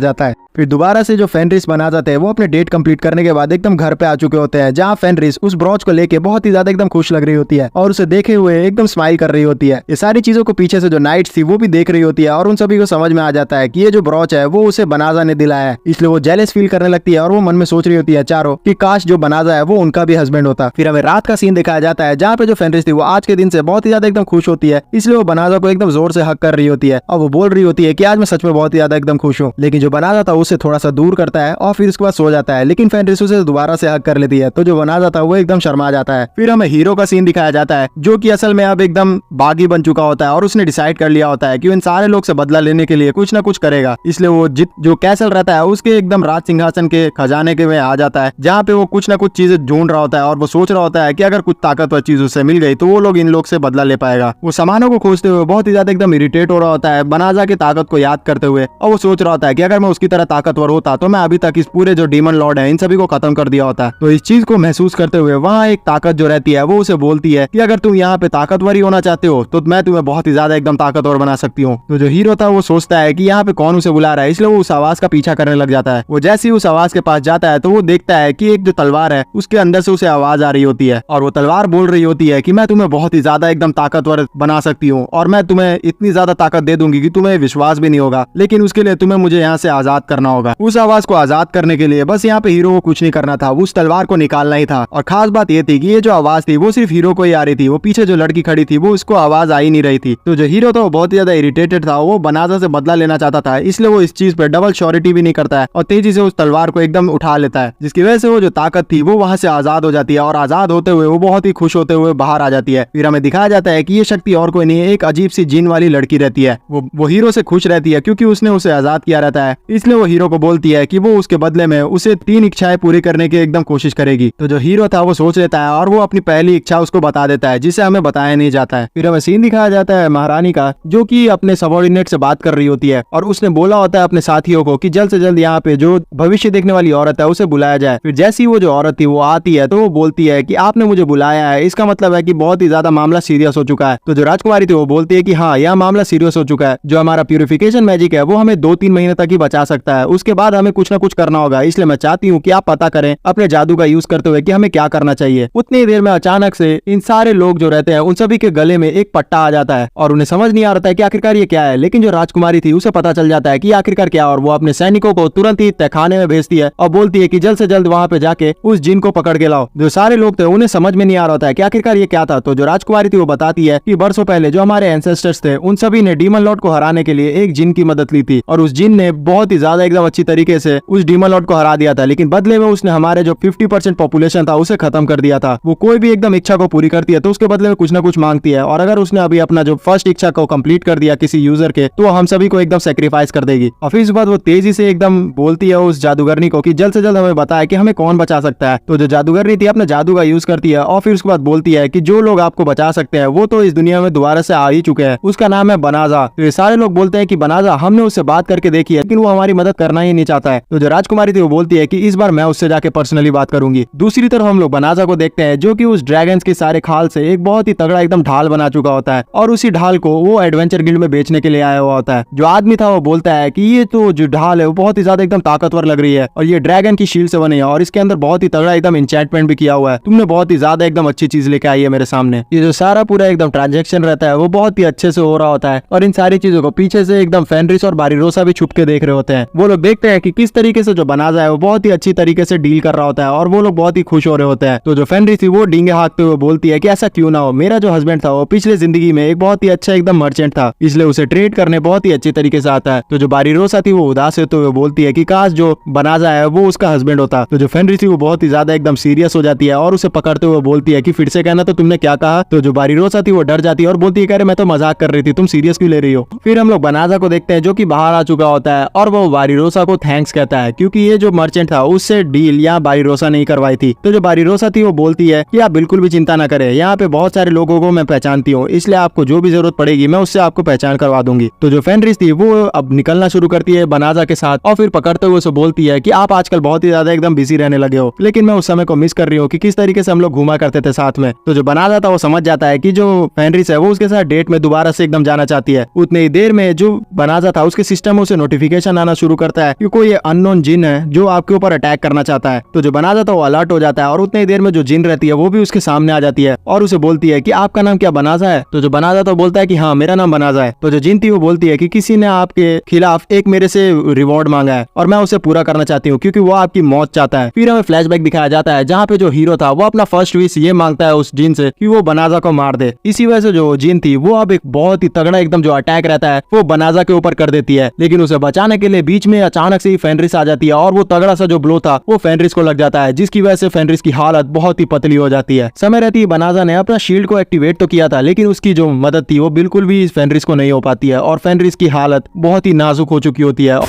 जाता है। फिर दोबारा से जो फेनरिस बनाजा थे वो अपने डेट कंप्लीट करने के बाद एकदम घर पे आ चुके होते हैं, जहाँ फेनरिस उस ब्रॉच को लेके बहुत ही ज्यादा एकदम खुश लग रही होती है और उसे देखे हुए एकदम स्माइल कर रही होती है। ये सारी चीजों को पीछे से जो नाइट्स थी वो भी देख रही होती है और उन सभी को समझ में आ जाता है कि ये जो ब्रॉच है वो उसे बनाजा ने दिलाया है, इसलिए वो जेलस फील करने लगती है और वो मन में सोच रही होती है चारों कि काश जो बनाजा है वो उनका भी हस्बैंड होता। फिर हमें रात का सीन दिखाया जाता है जहाँ पे जो फेनरिस थी वो आज के दिन से बहुत ही ज्यादा एकदम खुश होती है, इसलिए वो बनाजा को एकदम जोर से हक कर रही होती है और वो बोल रही होती है कि आज मैं सच में बहुत ही ज्यादा एकदम खुश हूँ। लेकिन जो बनाजा था उससे थोड़ा सा दूर करता है और फिर उसके बाद सो जाता है, लेकिन फेनरिस उसे दोबारा से हक कर लेती है। तो जो बनाजा था वो एकदम शर्मा जाता है। फिर हमें हीरो का सीन दिखाया जाता है जो कि असल में अब एकदम बागी बन चुका होता है और उसने डिसाइड कर लिया होता है कि इन सारे लोग से बदला लेने के लिए कुछ ना कुछ करेगा। इसलिए वो जो कैसल रहता है उसके एकदम राज सिंहासन के खजाने के में आ जाता है, जहाँ पे वो कुछ ना कुछ चीजें ढूंढ रहा होता है और वो सोच रहा होता है कि अगर कुछ ताकतवर चीज उससे मिल गई तो वो लोग इन लोग से बदला ले पाएगा। वो सामानों को खोजते हुए बहुत ही ज्यादा एकदम इरिटेट हो रहा होता है बनाजा की ताकत को याद करते हुए, और वो सोच रहा होता है कि अगर मैं उसकी तरह ताकतवर होता तो मैं अभी तक इस पूरे जो डीमन लॉर्ड है इन सभी को खत्म कर दिया होता है। तो इस चीज को महसूस करते हुए वहाँ एक ताकत जो रहती है वो उसे बोलती है कि अगर तुम यहाँ पे ताकतवर ही होना चाहते हो तो मैं तुम्हें बहुत ही ज्यादा एकदम ताकतवर बना सकती हूँ। तो जो हीरो था वो सोचता है कि यहाँ पे कौन उसे बुला रहा है, इसलिए वो उस आवाज का पीछा करने लग जाता है। वो जैसे ही उस आवाज के पास जाता है तो वो देखता है कि एक जो तलवार है उसके अंदर से उसे आवाज आ रही होती है और वो तलवार बोल रही होती है कि मैं तुम्हें बहुत ही ज्यादा एकदम ताकतवर बना सकती हूँ और मैं तुम्हें इतनी ज्यादा ताकत दे दूंगी कि तुम्हें विश्वास भी नहीं होगा, लेकिन उसके लिए तुम्हें मुझे यहाँ से आजाद करना होगा। उस आवाज को आजाद करने के लिए बस यहाँ पे हीरो को कुछ नहीं करना था, उस तलवार को निकालना ही था। और खास बात ये थी कि ये जो आवाज थी वो सिर्फ हीरो को ही आ रही थी, वो पीछे जो लड़की खड़ी थी वो उसको आवाज आ ही नहीं रही थी। तो जो हीरो था वो बहुत ही ज्यादा इरिटेटेड था, वो बनाजा से बदला लेना चाहता था, इसलिए वो इस चीज पे डबल श्योरिटी भी नहीं करता है और तेजी से उस तलवार को एकदम उठा लेता है, जिसकी वजह से वो जो ताकत थी वो वहां से आजाद हो जाती है और आजाद होते हुए वो बहुत ही खुश होते हुए बाहर आ जाती है। फिर हमें दिखाया जाता है कि ये शक्ति और कोई नहीं है, एक अजीब सी जिन वाली लड़की रहती है। वो हीरो से खुश रहती है क्योंकि उसने उसे आजाद किया रहता है, इसलिए वो हीरो को बोलती है कि वो उसके बदले में उसे 3 इच्छाएं पूरी करने की एकदम कोशिश करेगी। तो जो हीरो था वो सोच लेता है और वो अपनी पहली इच्छा उसको बता देता है, जिसे हमें बताया नहीं जाता है। फिर हमें सीन दिखाया जाता है महारानी का, जो कि अपने सबॉर्डिनेट से बात कर रही होती है और उसने बोला होता है अपने साथियों को कि जल्द से जल्द यहाँ पे जो भविष्य देखने वाली औरत है उसे बुलाया जाए। फिर जैसी वो जो औरत थी वो आती है तो वो बोलती है कि आपने मुझे बुलाया है, इसका मतलब है कि बहुत ही ज्यादा मामला सीरियस हो चुका है। तो जो राजकुमारी थी वो बोलती है कि हाँ यह मामला सीरियस हो चुका है, जो हमारा प्यूरिफिकेशन मैजिक है वो हमें 2-3 महीने तक ही बचा सकता है, उसके बाद हमें कुछ ना कुछ करना होगा, इसलिए मैं चाहती हूँ कि आप पता करें अपने जादू का यूज करते हुए कि हमें क्या करना चाहिए। उतनी देर में अचानक से इन सारे लोग जो रहते हैं उन सभी के गले में एक पट्टा आ जाता है और उन्हें समझ नहीं आ रहा है कि आखिरकार ये क्या है, लेकिन जो राजकुमारी थी उसे पता चल जाता है कि आखिरकार क्या, और वो अपने सैनिकों को तुरंत ही तहखाने में भेजती है और बोलती है कि जल्द से जल्द वहाँ पे जाके उस जिन को पकड़ के लाओ। जो सारे लोग थे उन्हें समझ में नहीं आ रहा होता है कि आखिरकार ये क्या था। तो जो राजकुमारी थी वो बताती है कि बरसों पहले जो हमारे एंसेस्टर्स थे उन सभी ने डीमन लॉर्ड को हराने के लिए एक जिन की मदद ली थी, और उस जिन ने बहुत ही ज्यादा एकदम अच्छी तरीके से उस डीमन लॉर्ड को हरा दिया था। लेकिन बदले में उसने हमारे जो 50% पॉपुलेशन था उसे खत्म कर दिया था। वो कोई भी एकदम इच्छा को पूरी करती है तो उसके बदले में कुछ ना कुछ मांगती है, और अगर उसने अभी अपना जो फर्स्ट इच्छा को कंप्लीट कर दिया किसी यूजर के, तो हम सभी को एकदम सेक्रीफाइस कर देगी। और फिर उसके बाद वो तेजी से एकदम बोलती है उस जादूगरनी को कि जल्द से जल्द हमें बताए कि हमें कौन बचा सकता है। तो जो जादूगरनी थी अपने जादू का यूज करती है, और फिर उसके बाद बोलती है कि जो लोग आपको बचा सकते हैं वो तो इस दुनिया में दोबारा से आ ही चुके हैं, उसका नाम है बनाजा। तो ये सारे लोग बोलते हैं कि बनाजा, हमने उससे बात करके देखी है लेकिन वो हमारी मदद करना ही नहीं चाहता है। तो जो राजकुमारी थी वो बोलती है कि इस बार मैं उससे जाके पर्सनली बात करूंगी। दूसरी तरफ हम लोग बनाजा को देखते हैं जो कि उस ड्रैगन्स के सारे खाल से एक बहुत ही तगड़ा एकदम ढाल बना चुका होता है, और उसी ढाल को वो एडवेंचर गिल्ड में बेचने के लिए आया हुआ होता है। जो आदमी था वो बोलता है कि ये तो जो ढाल है वो बहुत ही ज्यादा एकदम ताकतवर लग रही है, और ये ड्रैगन की शील्ड से बनी है, और इसके अंदर बहुत ही तगड़ा एकदम एन्चेंटमेंट भी किया हुआ है। तुमने बहुत ही ज्यादा एकदम अच्छी चीज लेके आई है मेरे सामने। ये जो सारा पूरा एकदम ट्रांजेक्शन रहता है वो बहुत ही अच्छे से हो रहा होता है, और इन सारी चीजों को पीछे से एकदम फेनरिस और बारिरोसा भी छुप के देख रहे होते हैं। वो लोग देखते हैं कि किस तरीके से जो बनाजा है वो बहुत ही अच्छी तरीके से डील कर रहा होता है, और वो लोग बहुत ही खुश हो रहे होते हैं। तो जो फेनरिस थी वो डींगे हाँकते हुए बोलती है कि ऐसा क्यों ना हो, मेरा जो हस्बैंड था वो पिछले जिंदगी में एक बहुत ही अच्छा एकदम मर्चेंट था, इसलिए उसे ट्रेड करने बहुत ही अच्छी तरीके से आता है। तो जो बारिरोसा थी वो उदास होते हुए बोलती है कि काश जो बनाजा है वो उसका हस्बैंड होता। तो जो फेनरिस थी वो बहुत ही ज्यादा एकदम सीरियस हो जाती है और उसे पकड़ते हुए बोलती है कि फिर से कहना, तो तुमने क्या कहा। तो जो बारिरोसा थी वो डर जाती है और बोलती है कि अरे मैं तो मजाक कर रही थी, तुम सीरियस क्यों ले रही हो। फिर हम लोग बनाजा को देखते हैं जो कि बाहर आ चुका होता है, और वो बारिरोसा को थैंक्स कहता है क्योंकि ये जो मर्चेंट था उससे डील यहाँ बारिरोसा नहीं करवाई थी। तो जो बारिरोसा थी वो बोलती है कि आप बिल्कुल भी चिंता ना करें, यहाँ पे बहुत सारे लोगों को मैं पहचानती हूँ, इसलिए आपको जो भी जरूरत पड़ेगी मैं उससे आपको पहचान करवा दूंगी। तो जो फेनरिस थी वो अब निकलना शुरू करती है बनाजा के साथ, और फिर पकड़ते हुए उसे बोलती है कि आप आजकल बहुत ही ज्यादा एकदम बिजी रहने लगे हो, लेकिन मैं उस समय को मिस कर रही हूँ कि किस तरीके से हम लोग घूमा करते थे साथ में। तो जो बनाजा था वो समझ जाता है कि जो फेनरिस है वो उसके साथ डेट में दोबारा से एकदम जाना चाहती है। उतनी ही देर में जो बनाजा था उसके सिस्टम में उसे नोटिफिकेशन आना शुरू करता है कि कोई अननोन जिन है जो आपके ऊपर अटैक करना चाहता है। तो जो बनाजा था वो अलर्ट हो जाता है, और उतनी देर में जो जिन रहती है वो भी उसके सामने आ जाती है और उसे बोलती है कि आपका नाम क्या बनाजा है। तो जो बनाजा तो बोलता है कि हाँ मेरा नाम बनाजा है। तो जो जिन थी वो बोलती है कि किसी ने आपके खिलाफ एक मेरे से रिवॉर्ड मांगा है और मैं उसे पूरा करना चाहती हूँ क्योंकि वो आपकी मौत चाहता है। फिर हमें फ्लैशबैक दिखाया जाता है जहाँ पे जो हीरो था वो अपना फर्स्ट विश ये मांगता है उस जिन से कि वो बनाजा को मार दे। इसी वजह से जो जिन थी वो अब एक बहुत ही तगड़ा एकदम जो अटैक रहता है वो बनाजा के ऊपर कर देती है, लेकिन उसे बचाने के लिए बीच में अचानक से ही फेनरिस आ जाती है और वो तगड़ा सा जो ब्लो था वो फेनरिस को लग जाता है, जिसकी वजह से फेनरिस की हालत बहुत ही पतली हो जाती है। समय रहती है बनाजा ने अपना शील्ड को एक्टिवेट तो किया था, लेकिन उसकी जो मदद थी वो बिल्कुल भी फेनरिस को नहीं हो पाती है, और फेनरिस की हालत बहुत ही नाजुक हो चुकी होती है।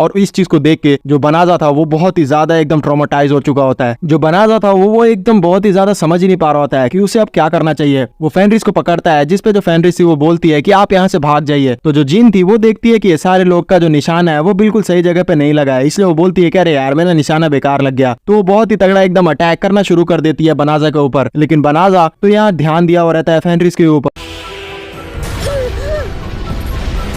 और इस चीज को देख के जो बनाजा था वो बहुत ही ज्यादा एकदम ट्रॉमेटाइज हो चुका होता है। जो बनाजा था वो एकदम बहुत ही ज्यादा समझ ही नहीं पा रहा होता है कि उसे अब क्या करना चाहिए। वो फेनरिस को पकड़ता है, जिसपे जो फेनरिस थी वो बोलती है कि आप यहाँ से भाग जाइए। तो जो जिन थी वो देखती है कि ये सारे लोग का जो निशाना है वो बिल्कुल सही जगह पे नहीं लगा है, इसलिए वो बोलती है कि अरे यार मेरा निशाना बेकार लग गया। तो वो बहुत ही तगड़ा एकदम अटैक करना शुरू कर देती है बनाजा के ऊपर, लेकिन बनाजा तो यहाँ ध्यान दिया हुआ रहता है फेनरिस के ऊपर,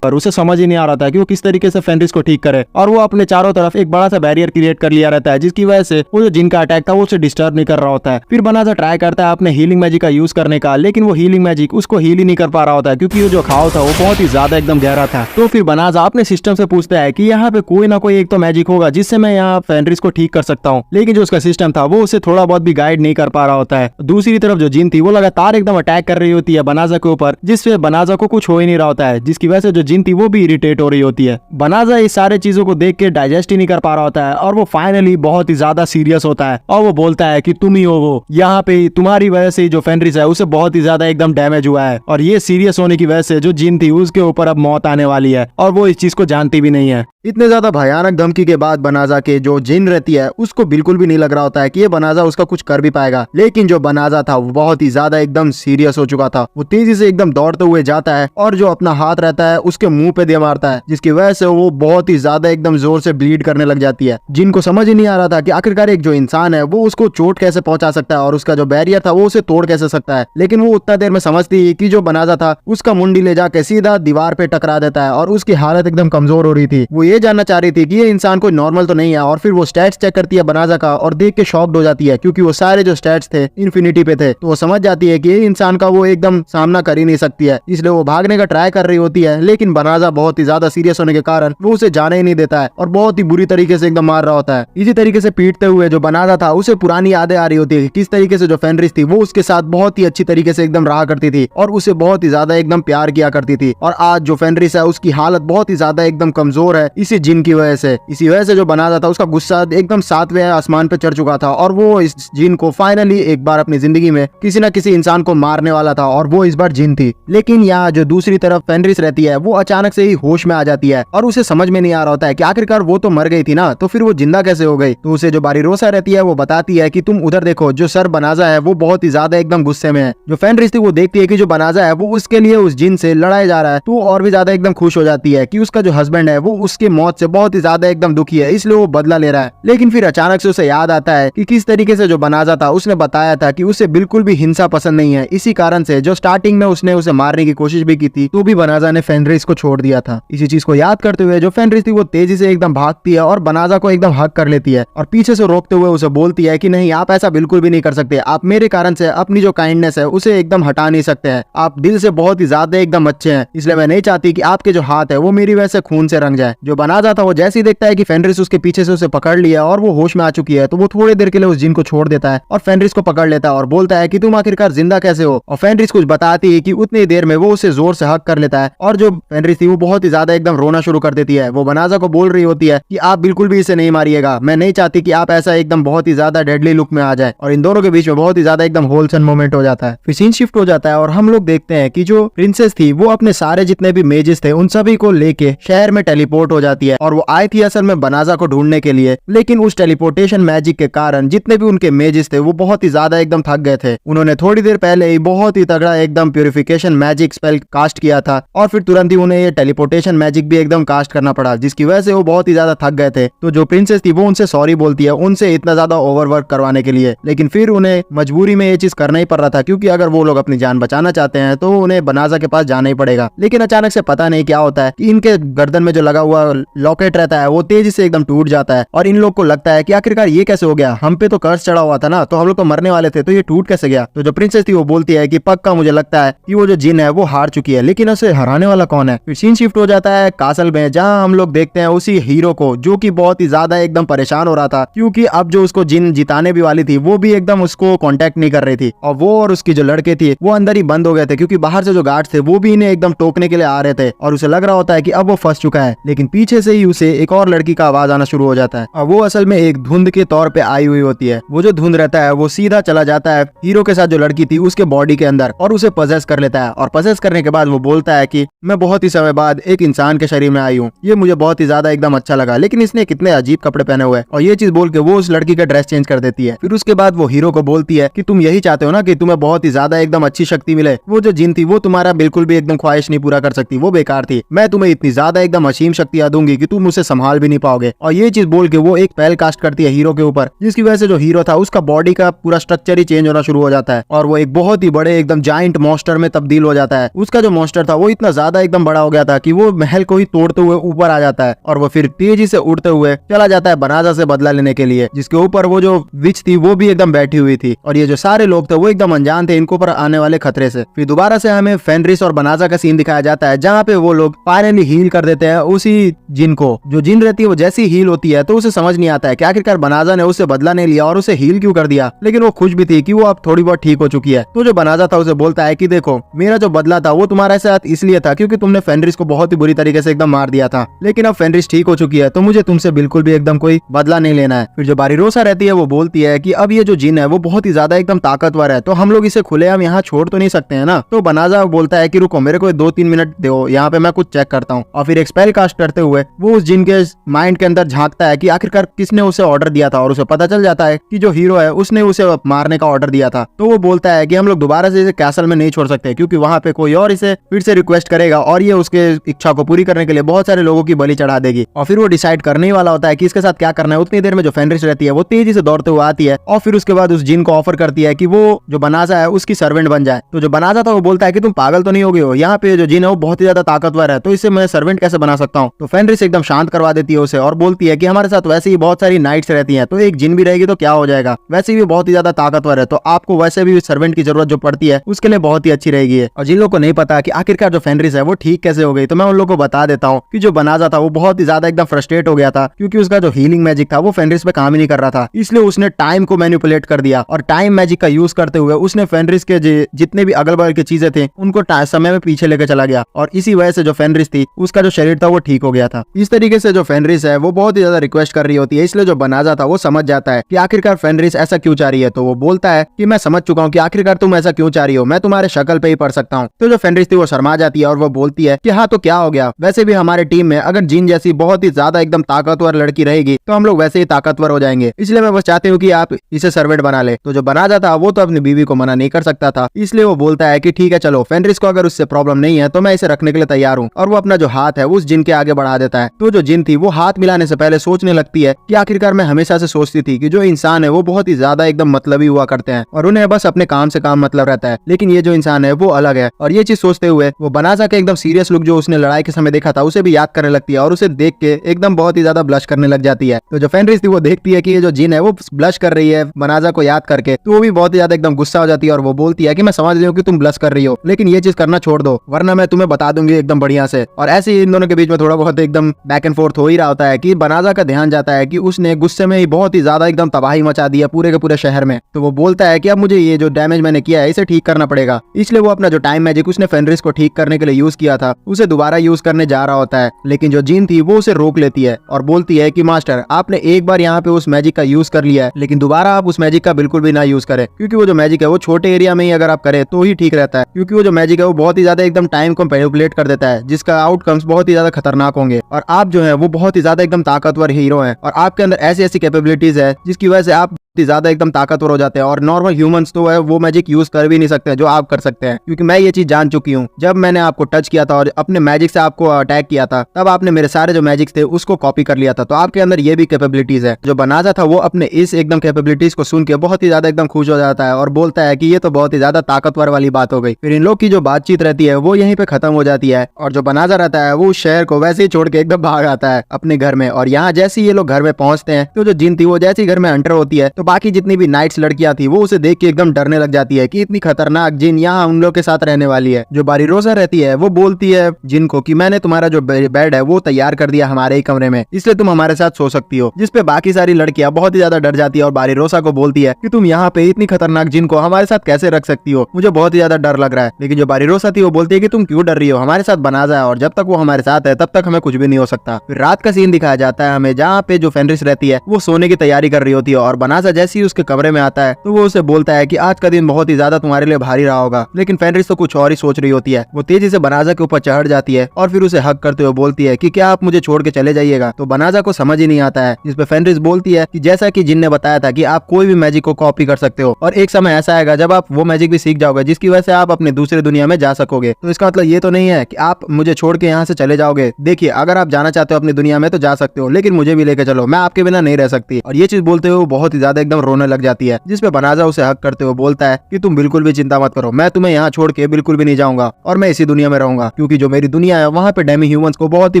पर उसे समझ ही नहीं आ रहा था कि वो किस तरीके से फेनरिस को ठीक करे, और वो अपने चारों तरफ एक बड़ा सा बैरियर क्रिएट कर लिया रहता है, जिसकी वजह से वो जो जिन का अटैक था वो उसे डिस्टर्ब नहीं कर रहा होता है। फिर बनाजा ट्राई करता है अपने हीलिंग मैजिक का यूज करने का, लेकिन वो हीलिंग मैजिक उसको हील ही नहीं कर पा रहा होता है क्योंकि वो जो खाओ था वो बहुत ही ज्यादा एकदम गहरा था। तो फिर बनाजा अपने सिस्टम से पूछता है कि यहाँ पे कोई ना कोई एक तो मैजिक होगा जिससे मैं यहाँ फेनरिस को ठीक कर सकता हूँ, लेकिन जो उसका सिस्टम था वो उसे थोड़ा बहुत भी गाइड नहीं कर पा रहा होता है। दूसरी तरफ जो जिन थी वो लगातार एकदम अटैक कर रही होती है बनाजा के ऊपर, जिससे बनाजा को कुछ हो ही नहीं रहा होता है, जिसकी वजह से जो जिन थी वो भी इरिटेट हो रही होती है। बनाजा इस सारे चीजों को देख के डाइजेस्ट ही नहीं कर पा रहा होता है, और वो फाइनली बहुत ही ज्यादा सीरियस होता है और वो बोलता है कि तुम ही हो वो, यहाँ पे तुम्हारी वजह से जो फेनरिस है उसे बहुत ही ज्यादा एकदम डैमेज हुआ है, और ये सीरियस होने की वजह से जो जिन थी उसके ऊपर अब मौत आने वाली है, और वो इस चीज को जानती भी नहीं है। इतने ज्यादा भयानक धमकी के बाद बनाजा के जो जिन रहती है उसको बिल्कुल भी नहीं लग रहा होता है कि ये बनाजा उसका कुछ कर भी पाएगा, लेकिन जो बनाजा था वो बहुत ही ज्यादा एकदम सीरियस हो चुका था। वो तेजी से एकदम दौड़ते हुए जाता है और जो अपना हाथ रहता है उसके मुंह पे दे मारता है, जिसकी वजह से वो बहुत ही ज्यादा एकदम जोर से ब्लीड करने लग जाती है। जिन को समझ ही नहीं आ रहा था कि आखिरकार एक जो इंसान है वो उसको चोट कैसे पहुंचा सकता है और उसका जो बैरियर था वो उसे तोड़ कैसे सकता है, लेकिन वो उतना देर में समझती है कि जो बनाजा था उसका मुंडी ले जाके सीधा दीवार पे टकरा देता है और उसकी हालत एकदम कमजोर हो रही थी। वो ये जानना चाह रही थी कि ये इंसान कोई नॉर्मल तो नहीं है, और फिर वो स्टैट्स चेक करती है बनाजा का और देख के शॉक्ड हो जाती है, क्योंकि वो सारे जो स्टैट्स थे इन्फिनिटी पे थे। तो वो समझ जाती है कि ये इंसान का वो एकदम सामना कर ही नहीं सकती है, इसलिए वो भागने का ट्राई कर रही होती है। लेकिन बनाजा बहुत ही ज्यादा सीरियस होने के कारण वो उसे जाने ही नहीं देता है और बहुत ही बुरी तरीके से एकदम मार रहा होता है। इसी तरीके से पीटते हुए जो बनाजा था उसे पुरानी यादें आ रही होती है, किस तरीके से जो फेनरिस थी वो उसके साथ बहुत ही अच्छी तरीके से एकदम रहा करती थी और उसे बहुत ही ज्यादा एकदम प्यार किया करती थी। और आज जो फेनरिस है उसकी हालत बहुत ही ज्यादा एकदम कमजोर है इसी जिन की वजह से। इसी वजह से जो बनाजा था उसका गुस्सा एकदम 7वें आसमान पे चढ़ चुका था और वो इस जिन को फाइनली एक बार अपनी जिंदगी में किसी न किसी इंसान को मारने वाला था, और वो इस बार जिन थी। लेकिन यहाँ जो दूसरी तरफ फेनरिस रहती है वो अचानक से ही होश में आ जाती है और उसे समझ में नहीं आ रहा होता है कि आखिरकार वो तो मर गई थी ना, तो फिर वो जिंदा कैसे हो गई। तो उसे जो बारीरोसा रहती है वो बताती है कि तुम उधर देखो, जो सर बनाजा है वो बहुत ही ज्यादा एकदम गुस्से में है। जो फेनरिस थी वो देखती है कि जो बनाजा है वो उसके लिए उस जिन से लड़ाई जा रहा है, तो और भी ज्यादा एकदम खुश हो जाती है कि उसका जो हस्बैंड है वो उसकी मौत से बहुत ही ज्यादा एकदम दुखी है, इसलिए वो बदला ले रहा है। लेकिन फिर अचानक से उसे याद आता है कि किस तरीके से जो बनाजा था उसने बताया था कि उसे बिल्कुल भी हिंसा पसंद नहीं है। इसी कारण से जो स्टार्टिंग में उसने उसे मारने की कोशिश भी की थी तो भी बनाजा ने फेनरिस को छोड़ दिया था। इसी चीज को याद करते हुए जो फेनरिस थी वो तेजी से एकदम भागती है और बनाजा को एकदम हक कर लेती है और पीछे से रोकते हुए उसे बोलती है कि नहीं, आप ऐसा बिल्कुल भी नहीं कर सकते, आप मेरे कारण से अपनी जो काइंडनेस है उसे एकदम हटा नहीं सकते हैं, आप दिल से बहुत ही ज्यादा एकदम अच्छे हैं, इसलिए मैं नहीं चाहती कि आपके जो हाथ है वो मेरी वजह से खून से रंग जाए। जो बनाजा था वो जैसे ही देखता है कि फेनरिस उसके पीछे से उसे पकड़ लिया और वो होश में आ चुकी है, तो वो थोड़ी देर के लिए उस जिन को छोड़ देता है और फेनरिस को पकड़ लेता है और बोलता है कि तुम आखिरकार जिंदा कैसे हो। और फेनरिस कुछ बताती है कि उतनी देर में वो उसे जोर से हक कर लेता है और जो फेनरिस थी वो बहुत ही ज्यादा एकदम रोना शुरू कर देती है। वो बनाजा को बोल रही होती है कि आप बिल्कुल भी इसे नहीं मारिएगा, मैं नहीं चाहती कि आप ऐसा एकदम बहुत ही ज्यादा डेडली लुक में आ जाए। और इन दोनों के बीच में बहुत ही ज्यादा एकदम होलसन मोमेंट हो जाता है। फिर सीन शिफ्ट हो जाता है और हम लोग देखते हैं कि जो प्रिंसेस थी वो अपने सारे जितने भी मेजेस थे उन सभी को लेके शहर में टेलीपोर्ट हो जाती है और वो आई थी असल में बनाजा को ढूंढने के लिए। लेकिन उस टेलीपोर्टेशन मैजिक के कारण जितने भी उनके मेजेस थे वो बहुत ही ज्यादा एकदम थक गए थे। उन्होंने थोड़ी देर पहले ही बहुत ही तगड़ा एकदम प्यूरिफिकेशन मैजिक स्पेल कास्ट किया था और फिर तुरंत ही उन्हें ये टेलीपोर्टेशन मैजिक भी एकदम कास्ट करना पड़ा, जिसकी वजह से वो बहुत ही ज्यादा थक गए थे। तो जो प्रिंसेस थी वो उनसे सॉरी बोलती है उनसे इतना ज्यादा ओवरवर्क करवाने के लिए, लेकिन फिर उन्हें मजबूरी में ये चीज करना ही पड़ रहा था, क्योंकि अगर वो लोग अपनी जान बचाना चाहते हैं तो उन्हें बनाजा के पास जाना ही पड़ेगा। लेकिन अचानक से पता नहीं क्या होता है कि इनके गर्दन में जो लगा हुआ लॉकेट रहता है वो तेजी से एकदम टूट जाता है और इन लोग को लगता है कि आखिरकार ये कैसे हो गया, हम पे तो कर्ज चढ़ा हुआ था ना, तो हम लोग तो मरने वाले थे, तो ये टूट कैसे गया। तो जो प्रिंसेस थी वो बोलती है कि पक्का मुझे लगता है कि वो जो जिन है वो हार चुकी है, लेकिन उसे हराने वाला कौन है। फिर सीन शिफ्ट हो जाता है कासल में, जहाँ हम लोग देखते हैं उसी हीरो को जो कि बहुत ही ज्यादा एकदम परेशान हो रहा था, क्योंकि अब जो उसको जिन जिताने भी वाली थी वो भी एकदम उसको कांटेक्ट नहीं कर रही थी और वो और उसकी जो लड़के थी वो अंदर ही बंद हो गए थे, क्योंकि बाहर से जो गार्ड्स थे वो भी इन्हें एकदम टोकने के लिए आ रहे थे और उसे लग रहा होता है कि अब वो फंस चुका है। लेकिन पीछे से ही उसे एक और लड़की का आवाज आना शुरू हो जाता है और वो असल में एक धुंध के तौर पे आई हुई होती है। वो जो धुंध रहता है वो सीधा चला जाता है हीरो के साथ जो लड़की थी उसके बॉडी के अंदर और उसे पजेस कर लेता है। और पजेस करने के बाद वो बोलता है कि मैं बहुत ही समय बाद एक इंसान के शरीर में आई हूँ, ये मुझे बहुत ही ज्यादा एकदम अच्छा लगा, लेकिन इसने कितने अजीब कपड़े पहने हुए। और ये चीज बोल के वो उस लड़की का ड्रेस चेंज कर देती है। फिर उसके बाद वो हीरो को बोलती है कि तुम यही चाहते हो ना कि तुम्हें बहुत ही ज्यादा एकदम अच्छी शक्ति मिले, वो जो जिन थी वो तुम्हारा बिल्कुल भी एकदम ख्वाहिश नहीं पूरा कर सकती, वो बेकार थी, मैं तुम्हें इतनी ज्यादा एकदम असीम शक्तियां दूंगी कि तुम उसे संभाल भी नहीं पाओगे। और ये चीज बोल के वो एक स्पेल कास्ट करती है हीरो के ऊपर, जिसकी वजह से जो हीरो था उसका बॉडी का पूरा स्ट्रक्चर ही चेंज होना शुरू हो जाता है और वो एक बहुत ही बड़े एकदम जाइंट मॉन्स्टर में तब्दील हो जाता है। उसका जो मॉन्स्टर था वो इतना ज्यादा एकदम बड़ा हो गया था कि वो महल को ही तोड़ते हुए ऊपर आ जाता है और वो फिर तेजी से उड़ते हुए चला जाता है बनाजा से बदला लेने के लिए, जिसके ऊपर वो जो विच थी वो भी एकदम बैठी हुई थी और ये जो सारे लोग थे वो एकदम अनजान थे इनको पर आने वाले खतरे से। फिर दोबारा से हमें फेनरिस और बनाजा का सीन दिखाया जाता है, जहाँ पे वो लोग फाइनली हील कर देते हैं उसी जिन को। जो जिन रहती है वो जैसी हील होती है तो उसे समझ नहीं आता है कि आखिरकार बनाजा ने उससे बदला नहीं लिया और उसे हील क्यों कर दिया, लेकिन वो खुश भी थी कि वो अब थोड़ी बहुत ठीक हो चुकी है। तो जो बनाजा था उसे बोलता है कि देखो मेरा जो बदला था वो तुम्हारे साथ इसलिए था क्योंकि तुमने फेनरिस को बहुत ही बुरी तरीके से एकदम मार दिया था, लेकिन अब फेनरिस ठीक हो चुकी है तो मुझे तुमसे बिल्कुल भी एकदम कोई बदला नहीं लेना है। फिर जो बारीरोसा रहती है वो बोलती है कि अब ये जो जिन है वो बहुत ही ज्यादा एकदम ताकतवर है, तो हम लोग इसे खुलेआम यहाँ छोड़ तो नहीं सकते हैं ना। तो बनाजा बोलता है कि रुको मेरे को 2-3 मिनट दो, यहाँ पे मैं कुछ चेक करता हूँ। और फिर एक स्पेल कास्ट करते हुए वो उस जिन के माइंड के अंदर झांकता है कि आखिरकार किसने उसे ऑर्डर दिया था और उसे पता चल जाता है कि जो हीरो है उसने उसे मारने का ऑर्डर दिया था। तो वो बोलता है कि हम लोग दोबारा से इसे कैसल में नहीं छोड़ सकते क्योंकि वहाँ पे कोई और इसे फिर से रिक्वेस्ट करेगा और ये उसके इच्छा को पूरी करने के लिए बहुत सारे लोगों की बलि चढ़ा देगी। और फिर वो डिसाइड करने ही वाला होता है कि इसके साथ क्या करना है। उतनी देर में जो फेनरिस रहती है वो तेजी से दौड़ते हुए आती है और फिर उसके बाद उस जिन को ऑफर करती है कि वो जो बनाजा है उसकी सर्वेंट बन जाए। तो जो बनाजा था वो बोलता है कि तुम पागल तो नहीं हो गए हो, यहाँ पे जो जिन है वो बहुत ही ज्यादा ताकतवर है तो इसे मैं सर्वेंट कैसे बना सकता हूँ। तो फेनरिस फेनरिस एकदम शांत करवा देती है उसे और बोलती है कि हमारे साथ वैसे ही बहुत सारी नाइट्स रहती हैं, तो एक जिन भी रहेगी तो क्या हो जाएगा, वैसे भी बहुत ही ज्यादा ताकतवर है, तो आपको वैसे भी सर्वेंट की जरूरत जो पड़ती है उसके लिए बहुत ही अच्छी रहेगी। और जिन लोगों को नहीं पता कि आखिरकार जो फेनरिस है वो ठीक कैसे हो गई, तो मैं उन लोगों को बता देता हूँ कि जो बनाजा था वो बहुत ही ज्यादा एकदम फ्रस्ट्रेट हो गया था, क्योंकि उसका जो हीलिंग मैजिक था वो फेनरिस पे काम ही नहीं कर रहा था, इसलिए उसने टाइम को मैनिपुलेट कर दिया और टाइम मैजिक का यूज करते हुए उसने फेनरिस के जितने भी अगल बगल की चीजें थे उनको समय में पीछे लेकर चला गया, और इसी वजह से जो फेनरिस थी उसका जो शरीर था वो ठीक हो गया था। इस तरीके से जो फेनरिस है वो बहुत ही ज्यादा रिक्वेस्ट कर रही होती है, इसलिए जो बनाजा था वो समझ जाता है कि आखिरकार फेनरिस ऐसा क्यों चाह रही है, तो वो बोलता है कि मैं समझ चुका हूँ कि आखिरकार तुम ऐसा क्यों चाह रही हो, मैं तुम्हारे शक्ल पे ही पढ़ सकता हूँ। तो जो फेनरिस थी वो शर्मा जाती है और वो बोलती है कि हाँ तो क्या हो गया, वैसे भी हमारे टीम में अगर जिन जैसी बहुत ही ज्यादा एकदम ताकतवर लड़की रहेगी तो हम लोग वैसे ही ताकतवर हो जाएंगे, इसलिए मैं बस चाहती हूँ कि आप इसे सर्वेंट बना ले। तो जो बनाजा था वो तो अपनी बीवी को मना नहीं कर सकता था, इसलिए वो बोलता है कि ठीक है चलो, फेनरिस को अगर उससे प्रॉब्लम नहीं है तो मैं इसे रखने के लिए तैयार हूँ, और वो अपना जो हाथ है उस जिन के आगे बढ़ा देता है। तो जो जिन थी वो हाथ मिलाने से पहले सोचने लगती है कि आखिरकार मैं हमेशा से सोचती थी कि जो इंसान है वो बहुत ही ज्यादा एकदम मतलबी हुआ करते हैं और उन्हें बस अपने काम से काम मतलब रहता है, लेकिन ये जो इंसान है वो अलग है। और ये चीज सोचते हुए वो बनाजा के एकदम सीरियस लुक जो उसने लड़ाई के समय देखा था उसे भी याद करने लगती है, और उसे देख के एकदम बहुत ही ज्यादा ब्लश करने लग जाती है। तो जो फेनरिस थी वो देखती है कि ये जो जिन है वो ब्लश कर रही है बनाजा को याद करके, तो वो भी बहुत ही ज्यादा एकदम गुस्सा हो जाती है और वो बोलती है कि मैं समझ रही हूँ कि तुम ब्लश कर रही हो, लेकिन ये चीज करना छोड़ दो वरना मैं तुम्हें बता दूंगी एकदम बढ़िया से। और ऐसे ही इन दोनों के बीच में थोड़ा बहुत एकदम बैक एंड फोर्थ हो ही रहा होता है कि बनाजा का ध्यान जाता है कि उसने गुस्से में ही बहुत ही ज्यादा एकदम तबाही मचा दी है पूरे के पूरे शहर में। तो वो बोलता है कि अब मुझे ये जो डैमेज मैंने किया है इसे ठीक करना पड़ेगा, इसलिए वो अपना जो टाइम मैजिक उसने फेनरिस को ठीक करने के लिए यूज किया था उसे दोबारा यूज करने जा रहा होता है, लेकिन जो जिन थी वो उसे रोक लेती है और बोलती है कि मास्टर आपने एक बार यहाँ पे उस मैजिक का यूज कर लिया है, लेकिन दोबारा आप उस मैजिक का बिल्कुल भी ना यूज करें, क्योंकि वो जो मैजिक है वो छोटे एरिया में ही अगर आप करें तो ही ठीक रहता है, क्योंकि वो जो मैजिक है वो बहुत ही ज्यादा एकदम टाइम को मैनिपुलेट कर देता है, जिसका आउटकम्स बहुत ही ज्यादा खतरनाक होंगे। और आप जो है वो बहुत ही ज्यादा एकदम ताकतवर हीरो हैं और आपके अंदर ऐसी ऐसी कैपेबिलिटीज है जिसकी वजह से आप ज्यादा एकदम ताकतवर हो जाते हैं, और नॉर्मल ह्यूमंस तो है वो मैजिक यूज कर भी नहीं सकते जो आप कर सकते हैं, क्योंकि मैं ये चीज जान चुकी हूँ। जब मैंने आपको टच किया था और अपने मैजिक से आपको अटैक किया था तब आपने मेरे सारे जो मैजिक थे उसको कॉपी कर लिया था, तो आपके अंदर ये भी कैपेबिलिटीज है। जो बनाजा था वो अपने इस एकदम कैपेबिलिटीज को सुन के बहुत ही ज्यादा एकदम खुश हो जाता है और बोलता है कि ये तो बहुत ही ज्यादा ताकतवर वाली बात हो गई। फिर इन लोग की जो बातचीत रहती है वो यहीं पे खत्म हो जाती है, और जो बनाजा रहता है वो उस शहर को वैसे ही छोड़ के एकदम भाग आता है अपने घर में। और यहाँ जैसे ये लोग घर में पहुंचते हैं तो जो जिन थी वो जैसे ही घर में एंटर होती है तो बाकी जितनी भी नाइट्स लड़कियां थी वो उसे देख के एकदम डरने लग जाती है कि इतनी खतरनाक जिन यहाँ उन लोग के साथ रहने वाली है। जो बारीरोसा रहती है वो बोलती है जिन को कि मैंने तुम्हारा जो बेड है वो तैयार कर दिया हमारे ही कमरे में, इसलिए तुम हमारे साथ सो सकती हो। जिसपे बाकी सारी लड़कियां बहुत ही ज्यादा डर जाती है और बारीरोसा को बोलती है कि तुम यहाँ पे इतनी खतरनाक जिन को हमारे साथ कैसे रख सकती हो, मुझे बहुत ही ज्यादा डर लग रहा है। लेकिन जो बारीरोसा थी वो बोलती है कि तुम क्यों डर रही हो, हमारे साथ बनाजा है और जब तक वो हमारे साथ है तब तक हमें कुछ भी नहीं हो सकता। फिर रात का सीन दिखाया जाता है हमें, जहाँ पे जो फेनरिस रहती है वो सोने की तैयारी कर रही होती है और बनाजा जैसे ही उसके कमरे में आता है तो वो उसे बोलता है कि आज का दिन बहुत ही ज्यादा तुम्हारे लिए भारी रहा होगा। लेकिन फेनरिस तो कुछ और ही सोच रही होती है। वो तेजी से बनाजा के ऊपर चढ़ जाती है और फिर उसे हक करते हुए बोलती है कि क्या आप मुझे छोड़ के चले जाइएगा। तो बनाजा को समझ ही नहीं आता है, जिसपे फेनरिस बोलती है कि जैसा कि जिन ने बताया था कि आप कोई भी मैजिक को कॉपी कर सकते हो और एक समय ऐसा आएगा जब आप वो मैजिक भी सीख जाओगे जिसकी वजह से आप अपने दूसरे दुनिया में जा सकोगे। तो इसका मतलब ये तो नहीं है कि आप मुझे छोड़ के यहाँ से चले जाओगे। देखिए, अगर आप जाना चाहते हो अपनी दुनिया में तो जा सकते हो, लेकिन मुझे भी लेके चलो, मैं आपके बिना नहीं रह सकती। और ये चीज बोलते हुए बहुत ही ज्यादा एकदम रोने लग जाती है, जिसपे बनाजा उसे हक करते हुए बोलता है कि तुम बिल्कुल भी चिंता मत करो, मैं तुम्हें यहाँ छोड़ के बिल्कुल भी नहीं जाऊंगा और मैं इसी दुनिया में रहूंगा, क्योंकि जो मेरी दुनिया है वहाँ पे डेमी ह्यूमंस को बहुत ही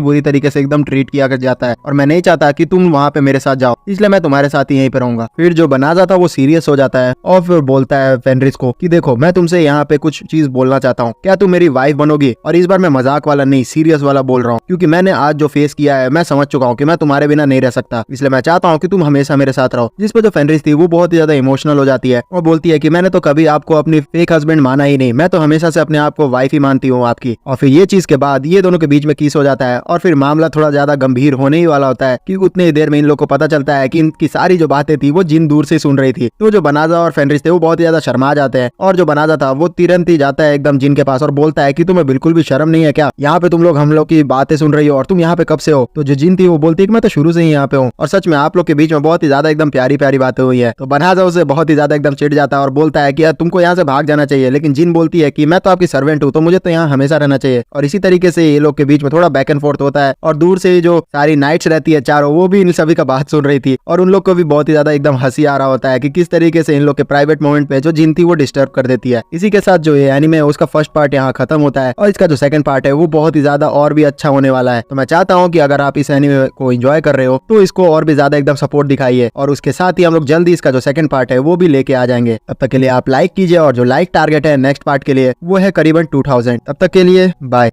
बुरी तरीके से एकदम ट्रीट किया जाता है और मैं नहीं चाहता कि तुम वहाँ पे मेरे साथ जाओ, इसलिए मैं तुम्हारे साथ ही यहीं पे रहूंगा। फिर जो बनाजा था वो सीरियस हो जाता है और फिर बोलता है फेनरिस को कि देखो, मैं तुमसे यहाँ पे कुछ चीज बोलना चाहता हूँ, क्या तुम मेरी वाइफ बनोगी? और इस बार मैं मजाक वाला नहीं, सीरियस वाला बोल रहा हूँ, क्योंकि मैंने आज जो फेस किया है मैं समझ चुका हूँ कि मैं तुम्हारे बिना नहीं रह सकता, इसलिए मैं चाहता हूँ कि तुम हमेशा मेरे साथ रहो। जिस पे जो फेनरिस थी वो बहुत ही ज्यादा इमोशनल हो जाती है और बोलती है कि मैंने तो कभी आपको अपनी फेक हस्बैंड माना ही नहीं, मैं तो हमेशा से अपने आप को वाइफ ही मानती हूँ आपकी। और फिर ये चीज के बाद ये दोनों के बीच में किस हो जाता है और फिर मामला थोड़ा ज्यादा गंभीर होने ही वाला होता है कि उतनी ही देर में इन लोग को पता चलता है कि इनकी सारी जो बातें थी वो जिन दूर से सुन रही थी। तो जो बनाजा और फेनरिस थे वो बहुत ही ज्यादा शर्मा जाते हैं और जो बनाजा था वो तुरंत ही जाता है एकदम जिन के पास और बोलता है कि तुम्हें बिल्कुल भी शर्म नहीं है क्या, यहाँ पे तुम लोग हम लोग की बातें सुन रही हो और तुम यहाँ पे कब से हो? तो जो जिन थी वो बोलती है कि मैं तो शुरू से ही यहाँ पे हूँ और सच में आप लोग के बीच में बहुत ही ज्यादा एकदम प्यारी प्यारी बातें बातें हुई है। तो बनाजा उसे बहुत ही ज्यादा एकदम चिढ़ जाता है और बोलता है कि यार तुमको यहाँ से भाग जाना चाहिए, लेकिन जिन बोलती है कि मैं तो आपकी सर्वेंट हूँ, तो मुझे तो यहाँ हमेशा रहना चाहिए। और इसी तरीके से ये लोग के बीच में थोड़ा बैक एंड फोर्थ होता है और दूर से जो सारी नाइट्स रहती है चारों, वो भी इन सभी का बात सुन रही थी और उन लोग को भी बहुत ही ज्यादा एकदम हंसी आ रहा होता है कि किस तरीके से इन लोग के प्राइवेट मोमेंट पे जो जिन थी वो डिस्टर्ब कर देती है। इसी के साथ जो ये एनीमे है उसका फर्स्ट पार्ट यहाँ खत्म होता है और इसका जो सेकंड पार्ट है वो बहुत ही ज्यादा और भी अच्छा होने वाला है। तो मैं चाहता हूँ कि अगर आप इस एनीमे को एंजॉय कर रहे हो तो इसको और भी ज्यादा एकदम सपोर्ट दिखाइए और उसके साथ ही हम लोग जल्दी इसका जो सेकंड पार्ट है वो भी लेके आ जाएंगे। तब तक के लिए आप लाइक कीजिए और जो लाइक टारगेट है नेक्स्ट पार्ट के लिए वो है करीबन 2000। तब तक के लिए बाय।